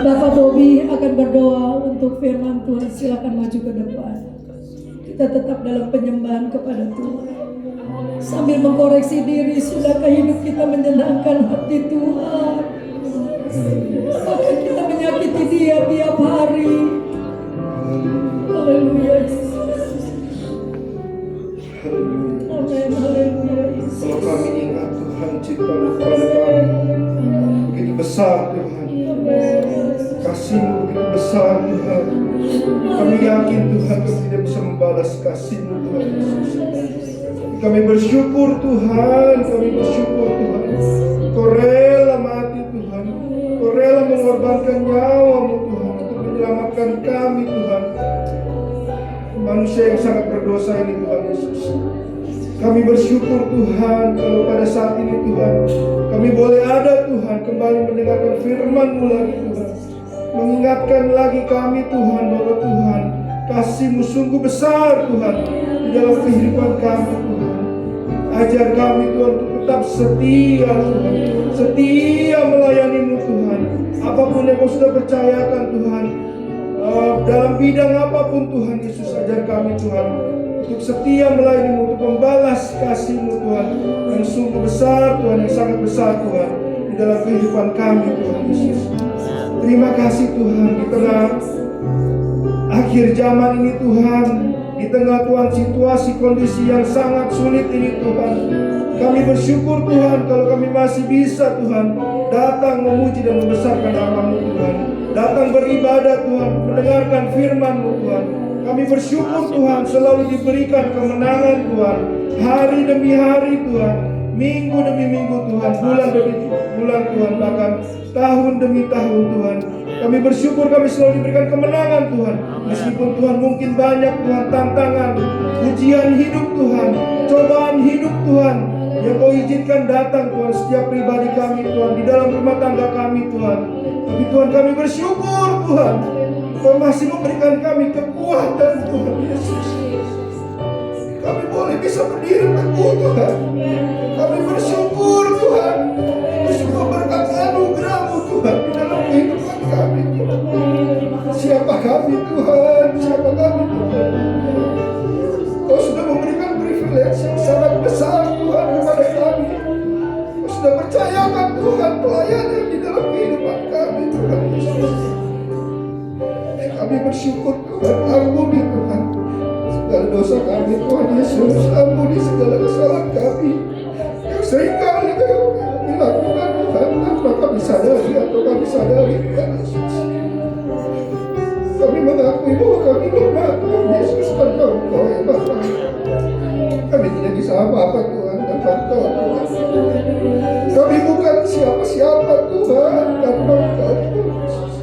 Bapak Bobi akan berdoa untuk firman Tuhan. Silakan maju ke depan. Kita tetap dalam penyembahan kepada Tuhan. Sambil mengkoreksi diri, sudahkah hidup kita menyenangkan hati Tuhan? Apakah kita menyakiti Dia tiap hari? Haleluya. Amin. Haleluya. Kalau kami ingat Tuhan, cinta-Mu kepada kami begitu besar Tuhan, kasih-Mu begitu besar Tuhan. Kami yakin Tuhan kami tidak bisa membalas kasih-Mu Tuhan Yesus. Kami bersyukur Tuhan, kami bersyukur Tuhan. Kau rela mati Tuhan, Kau rela mengorbankan nyawa-Mu Tuhan untuk menyelamatkan kami Tuhan, manusia yang sangat berdosa ini Tuhan Yesus. Kami bersyukur Tuhan kalau pada saat ini Tuhan kami boleh ada Tuhan kembali mendengarkan firman-Mu lagi Tuhan, mengingatkan lagi kami Tuhan bahwa Tuhan kasih-Mu sungguh besar Tuhan di dalam kehidupan kami Tuhan. Ajar kami Tuhan untuk tetap setia Tuhan, setia melayani-Mu Tuhan, apapun yang Kau sudah percayakan Tuhan, dalam bidang apapun Tuhan Yesus. Ajar kami Tuhan untuk setia melayani-Mu, untuk membalas kasih-Mu Tuhan yang sungguh besar Tuhan, yang sangat besar Tuhan di dalam kehidupan kami Tuhan Yesus. Terima kasih Tuhan di tengah akhir zaman ini Tuhan, di tengah Tuhan situasi kondisi yang sangat sulit ini Tuhan, kami bersyukur Tuhan kalau kami masih bisa Tuhan datang memuji dan membesarkan nama-Mu Tuhan, datang beribadah Tuhan, mendengarkan firman-Mu Tuhan. Kami bersyukur Tuhan selalu diberikan kemenangan Tuhan, hari demi hari Tuhan, minggu demi minggu Tuhan, bulan demi bulan Tuhan, bahkan tahun demi tahun Tuhan. Kami bersyukur kami selalu diberikan kemenangan Tuhan, meskipun Tuhan mungkin banyak Tuhan tantangan, ujian hidup Tuhan, cobaan hidup Tuhan yang Kau izinkan datang Tuhan setiap pribadi kami Tuhan, di dalam rumah tangga kami Tuhan. Tapi Tuhan kami bersyukur Tuhan, Kau masih memberikan kami kekuatan Tuhan Yesus. Kami boleh bisa berdiri teguh Tuhan. Kami bersyukur Tuhan, itu semua berkat anugerah-Mu Tuhan di dalam kehidupan kami Tuhan. Siapa kami Tuhan, siapa kami Tuhan. Kau sudah memberikan privilege yang sangat besar Tuhan kepada kami. Kau sudah percayakan Tuhan pelayanan di dalam kehidupan kami Tuhan Yesus. Kami bersyukur Tuhan, ampuni Tuhan segala dosa kami Tuhan Yesus, ampuni segala kesalahan kami yang seringkali kami lakukan Tuhan tanpa kami sadari atau kami sadari Tuhan Yesus. Kami mengakui bahwa kami lemah Tuhan Yesus, tanpa Engkau ya Bapa kami tidak bisa apa-apa Tuhan, tanpa Engkau Tuhan. Kami bukan siapa-siapa Tuhan, tanpa Engkau Tuhan Yesus.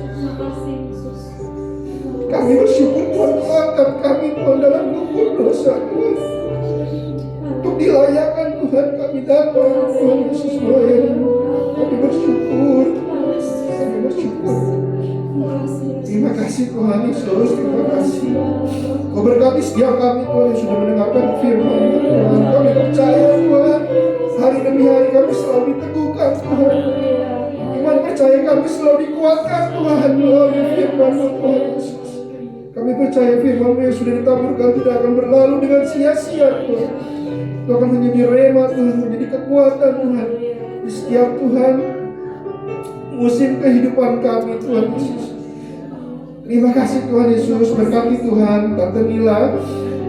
Kami bersyukur Tuhan, angkat kami Tuhan dalam lumpur dosa Tuhan, untuk dilayakkan Tuhan kami datang Tuhan Yesus melayani. Kami bersyukur, kami bersyukur. Terima kasih Tuhan Yesus, terima kasih. Kau berkati setiap kami Tuhan yang sudah mendengarkan firman Tuhan. Kami percaya Tuhan, hari demi hari kami selalu diteguhkan Tuhan. Iman percaya kami selalu dikuatkan Tuhan melalui firman Tuhan Yesus. Kami percaya firman-Mu yang sudah ditaburkan tidak akan berlalu dengan sia-sia Tuhan. Itu akan menjadi rema Tuhan, menjadi kekuatan Tuhan di setiap Tuhan musim kehidupan kami Tuhan Yesus. Terima kasih Tuhan Yesus, berkati Tuhan Tante Mila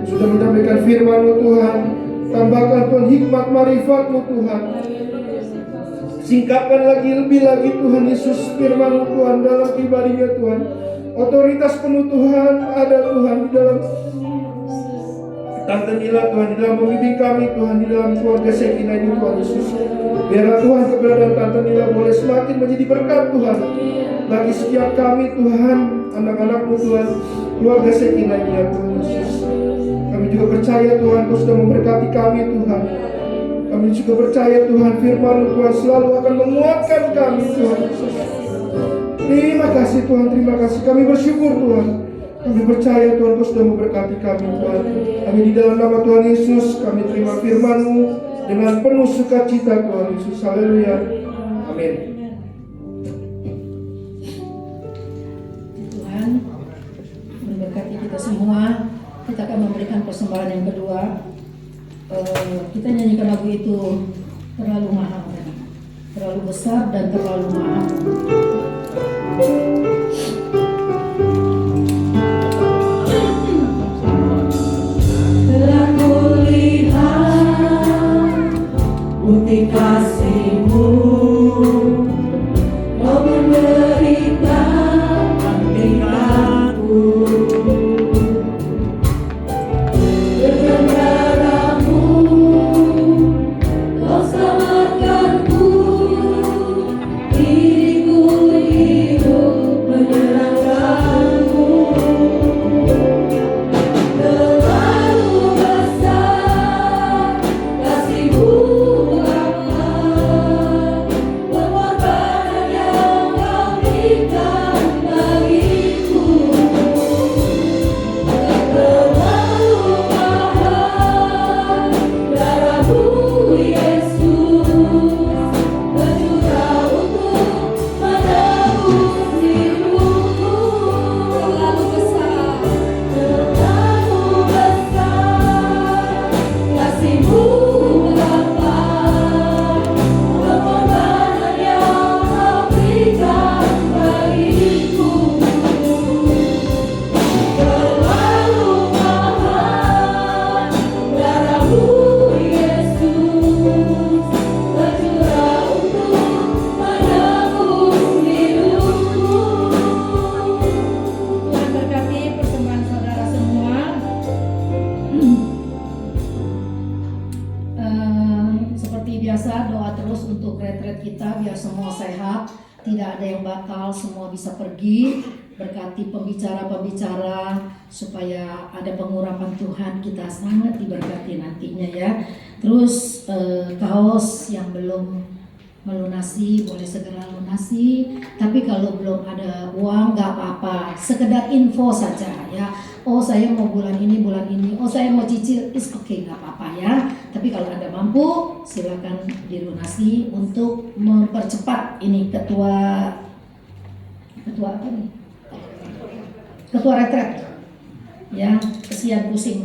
sudah menyampaikan firman-Mu Tuhan. Tambahkan Tuhan hikmat marifat-Mu Tuhan. Singkapkan lagi lebih lagi Tuhan Yesus firman-Mu Tuhan dalam pribadinya Tuhan. Otoritas penuh Tuhan ada Tuhan di dalam Tante Nila Tuhan, di dalam pembimbing kami Tuhan, di dalam keluarga Sekina ini Tuhan Yesus. Biarlah Tuhan keberadaan Tante Nila boleh semakin menjadi berkat Tuhan bagi setiap kami Tuhan, anak-anak-Mu Tuhan, keluarga Sekina ini ya Tuhan Yesus. Kami juga percaya Tuhan Kau sudah memberkati kami Tuhan. Kami juga percaya Tuhan firman-Mu Tuhan selalu akan menguatkan kami Tuhan Yesus. Terima kasih Tuhan, terima kasih. Kami bersyukur Tuhan. Kami percaya Tuhan Kau sudah memberkati kami Tuhan. Kami di dalam nama Tuhan Yesus, kami terima firman-Mu dengan penuh sukacita Tuhan Yesus. Haleluya. Amin. Tuhan memberkati kita semua. Kita akan memberikan persembahan yang kedua. Kita nyanyikan lagu itu terlalu mahal, terlalu besar dan terlalu mahal. Telah kulihat bukti kasih-Mu, Kau memberikan hatiku. Dengan darah-Mu, Kau selamatkanku. Diriku hidup menyerahkan-Mu. Terlalu besar kasih-Mu Bapa, pengorbanan yang Kau berikan bagiku. Terlalu mahal darah-Mu Yesus, tercurah untuk menebus hidupku. Terlalu besar kasih-Mu Bapa, pengorbanan yang Kau berikan bagiku. Terlalu mahal darah-Mu Yesus, tercurah untuk menebus hidupku. Tuhan berkati persembahan saudara semua. Seperti biasa, doa terus untuk retret kita biar semua sehat, tidak ada yang batal, semua bisa pergi. Berkati pembicara-pembicara supaya ada pengurapan Tuhan, kita sangat diberkati nantinya ya. Terus kaos yang belum melunasi boleh segera lunasi, tapi kalau belum ada uang nggak apa-apa, sekedar info saja ya. Oh saya mau bulan ini, oh saya mau cicil, is oke, nggak apa-apa ya. Tapi kalau Anda mampu silakan dilunasi untuk mempercepat ini ketua apa nih? Ketua retret ya, kesian pusing.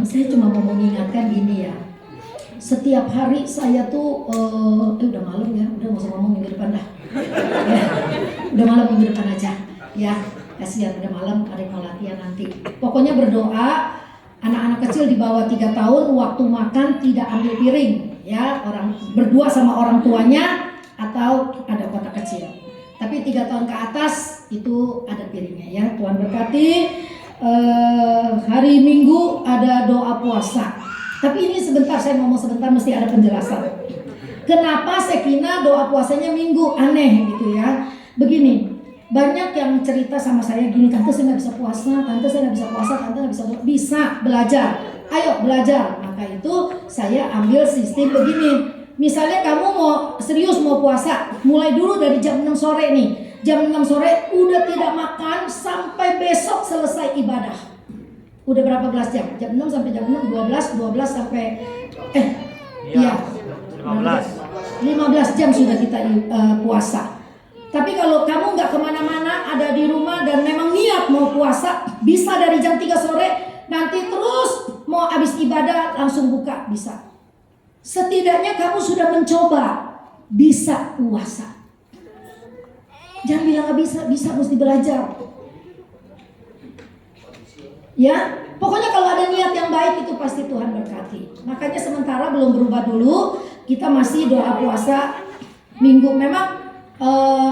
Saya cuma mau mengingatkan gini ya. Setiap hari saya tuh udah malam ya, udah nggak usah ngomong minggu depan dah. Ya, udah malam minggu depan aja ya. Kasihan udah malam, ada yang mau latihan nanti. Pokoknya berdoa anak-anak kecil di bawah 3 tahun waktu makan tidak ambil piring ya, orang berdua sama orang tuanya atau ada kotak kecil. Tapi 3 tahun ke atas itu ada piringnya ya. Tuhan berkati. Hari Minggu ada doa puasa. Tapi ini sebentar, saya ngomong sebentar mesti ada penjelasan. Kenapa Sekina doa puasanya Minggu? Aneh gitu ya. Begini, banyak yang cerita sama saya gini, tante saya nggak bisa puasa, tante saya nggak bisa puasa, tante nggak bisa puasa. Bisa belajar, ayo belajar. Maka itu saya ambil sistem begini. Misalnya kamu mau serius mau puasa, mulai dulu dari jam 6 sore nih. Jam 6 sore udah tidak makan sampai besok selesai ibadah. Udah berapa belas jam? Jam 6 sampai jam 6, 12 sampai 15 jam sudah kita puasa. Tapi kalau kamu nggak kemana-mana, ada di rumah dan memang niat mau puasa, bisa dari jam 3 sore, nanti terus mau habis ibadah langsung buka, bisa. Setidaknya kamu sudah mencoba, bisa puasa. Jangan bilang nggak bisa, bisa mesti belajar. Ya, pokoknya kalau ada niat yang baik itu pasti Tuhan berkati. Makanya sementara belum berubah dulu, kita masih doa puasa Minggu. Memang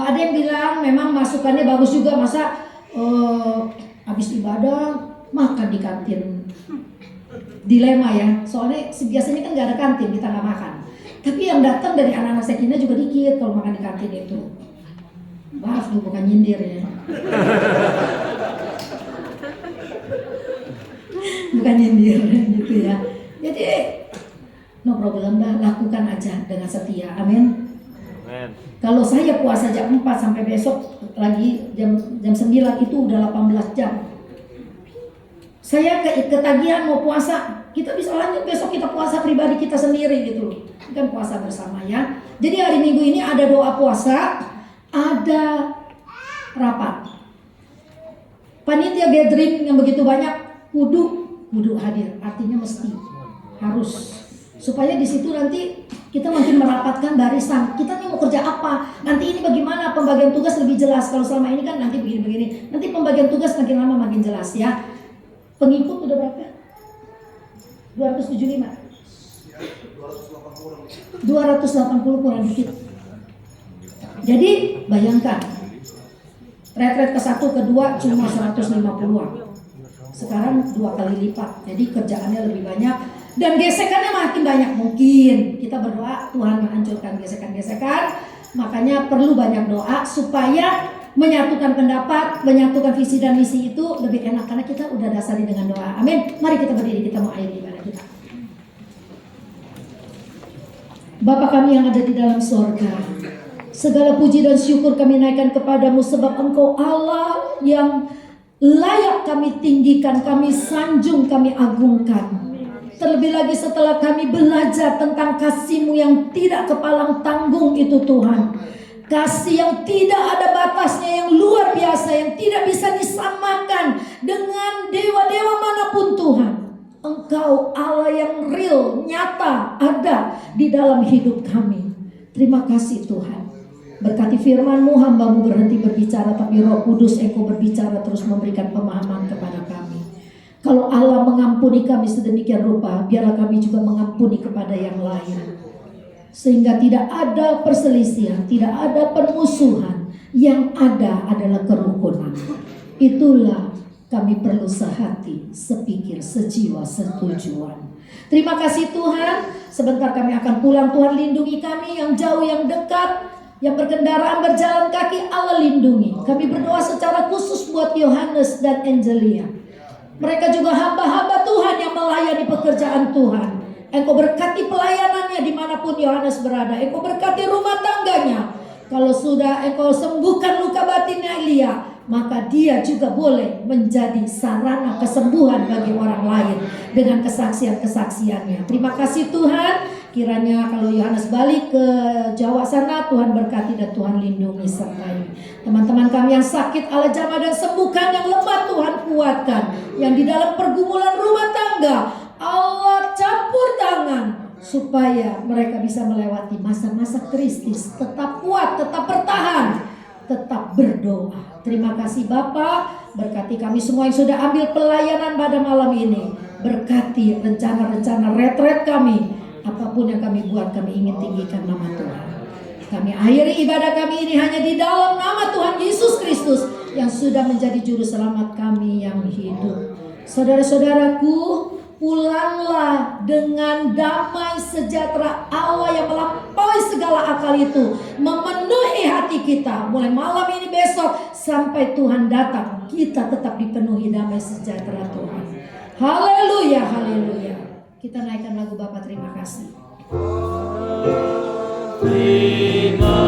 ada yang bilang memang masukannya bagus juga, masa habis ibadah makan di kantin. Dilema ya, soalnya biasanya kan nggak ada kantin, kita nggak makan. Tapi yang datang dari anak-anak Sekina juga dikit kalau makan di kantin itu. Maaf tuh, bukan nyindir ya. Bukan nyindir gitu ya. Jadi no problem dah, lakukan aja dengan setia. Amin. Kalau saya puasa jam 4 sampai besok lagi jam 9 itu udah 18 jam. Saya ketagihan mau puasa, kita bisa lanjut besok kita puasa pribadi kita sendiri gitu loh. Kan puasa bersama ya. Jadi hari Minggu ini ada doa puasa, ada rapat. Panitia gathering yang begitu banyak kudu hadir, artinya mesti harus. Supaya di situ nanti kita makin merapatkan barisan. Kita nih mau kerja apa? Nanti ini bagaimana pembagian tugas lebih jelas. Kalau selama ini kan nanti begini-begini. Nanti pembagian tugas makin lama makin jelas ya. Pengikut udah berapa? 275. 280 kurang dikit. Jadi bayangkan, retret ke 1 ke 2 cuma 150-an. Sekarang 2 kali lipat. Jadi kerjaannya lebih banyak dan gesekannya makin banyak. Mungkin kita berdoa Tuhan menghancurkan gesekan-gesekan. Makanya perlu banyak doa supaya menyatukan pendapat, menyatukan visi dan misi itu lebih enak karena kita udah dasari dengan doa. Amin. Mari kita berdiri, kita mau akhiri ibadah kita. Bapa kami yang ada di dalam sorga, segala puji dan syukur kami naikkan kepadamu sebab Engkau Allah yang layak kami tinggikan, kami sanjung, kami agungkan. Terlebih lagi setelah kami belajar tentang kasih-Mu yang tidak kepalang tanggung itu Tuhan. Kasih yang tidak ada batasnya, yang luar biasa, yang tidak bisa disamakan dengan dewa-dewa manapun Tuhan. Engkau Allah yang real, nyata, ada di dalam hidup kami. Terima kasih Tuhan. Berkati firman-Mu, hamba-Mu berhenti berbicara, tapi Roh Kudus Engkau berbicara terus memberikan pemahaman kepada kami. Kalau Allah mengampuni kami sedemikian rupa, biarlah kami juga mengampuni kepada yang lain. Sehingga tidak ada perselisihan, tidak ada permusuhan. Yang ada adalah kerukunan. Itulah kami perlu sehati, sepikir, sejiwa, setujuan. Terima kasih Tuhan. Sebentar kami akan pulang. Tuhan lindungi kami yang jauh, yang dekat, yang berkendaraan, berjalan kaki, Allah lindungi. Kami berdoa secara khusus buat Yohanes dan Angelia. Mereka juga hamba-hamba Tuhan yang melayani pekerjaan Tuhan. Engkau berkati pelayanannya dimanapun Yohanes berada. Engkau berkati rumah tangganya. Kalau sudah Engkau sembuhkan luka batinnya Elia, maka dia juga boleh menjadi sarana kesembuhan bagi orang lain dengan kesaksian-kesaksiannya. Terima kasih Tuhan. Kiranya kalau Yohanes balik ke Jawa sana, Tuhan berkati dan Tuhan lindungi sertai. Teman-teman kami yang sakit Allah jamah dan sembuhkan, yang lemah Tuhan kuatkan, yang di dalam pergumulan rumah tangga Allah campur tangan supaya mereka bisa melewati masa-masa kritis, tetap kuat, tetap bertahan, tetap berdoa. Terima kasih Bapa, berkati kami semua yang sudah ambil pelayanan pada malam ini. Berkati rencana-rencana retret kami. Apapun yang kami buat, kami ingin tinggikan nama Tuhan. Kami akhiri ibadah kami ini hanya di dalam nama Tuhan Yesus Kristus yang sudah menjadi juru selamat kami yang hidup. Saudara-saudaraku, pulanglah dengan damai sejahtera Allah yang melampaui segala akal itu, memenuhi hati kita. Mulai malam ini, besok, sampai Tuhan datang, kita tetap dipenuhi damai sejahtera Tuhan. Haleluya, haleluya. Kita naikkan lagu Bapa terima kasih. Terima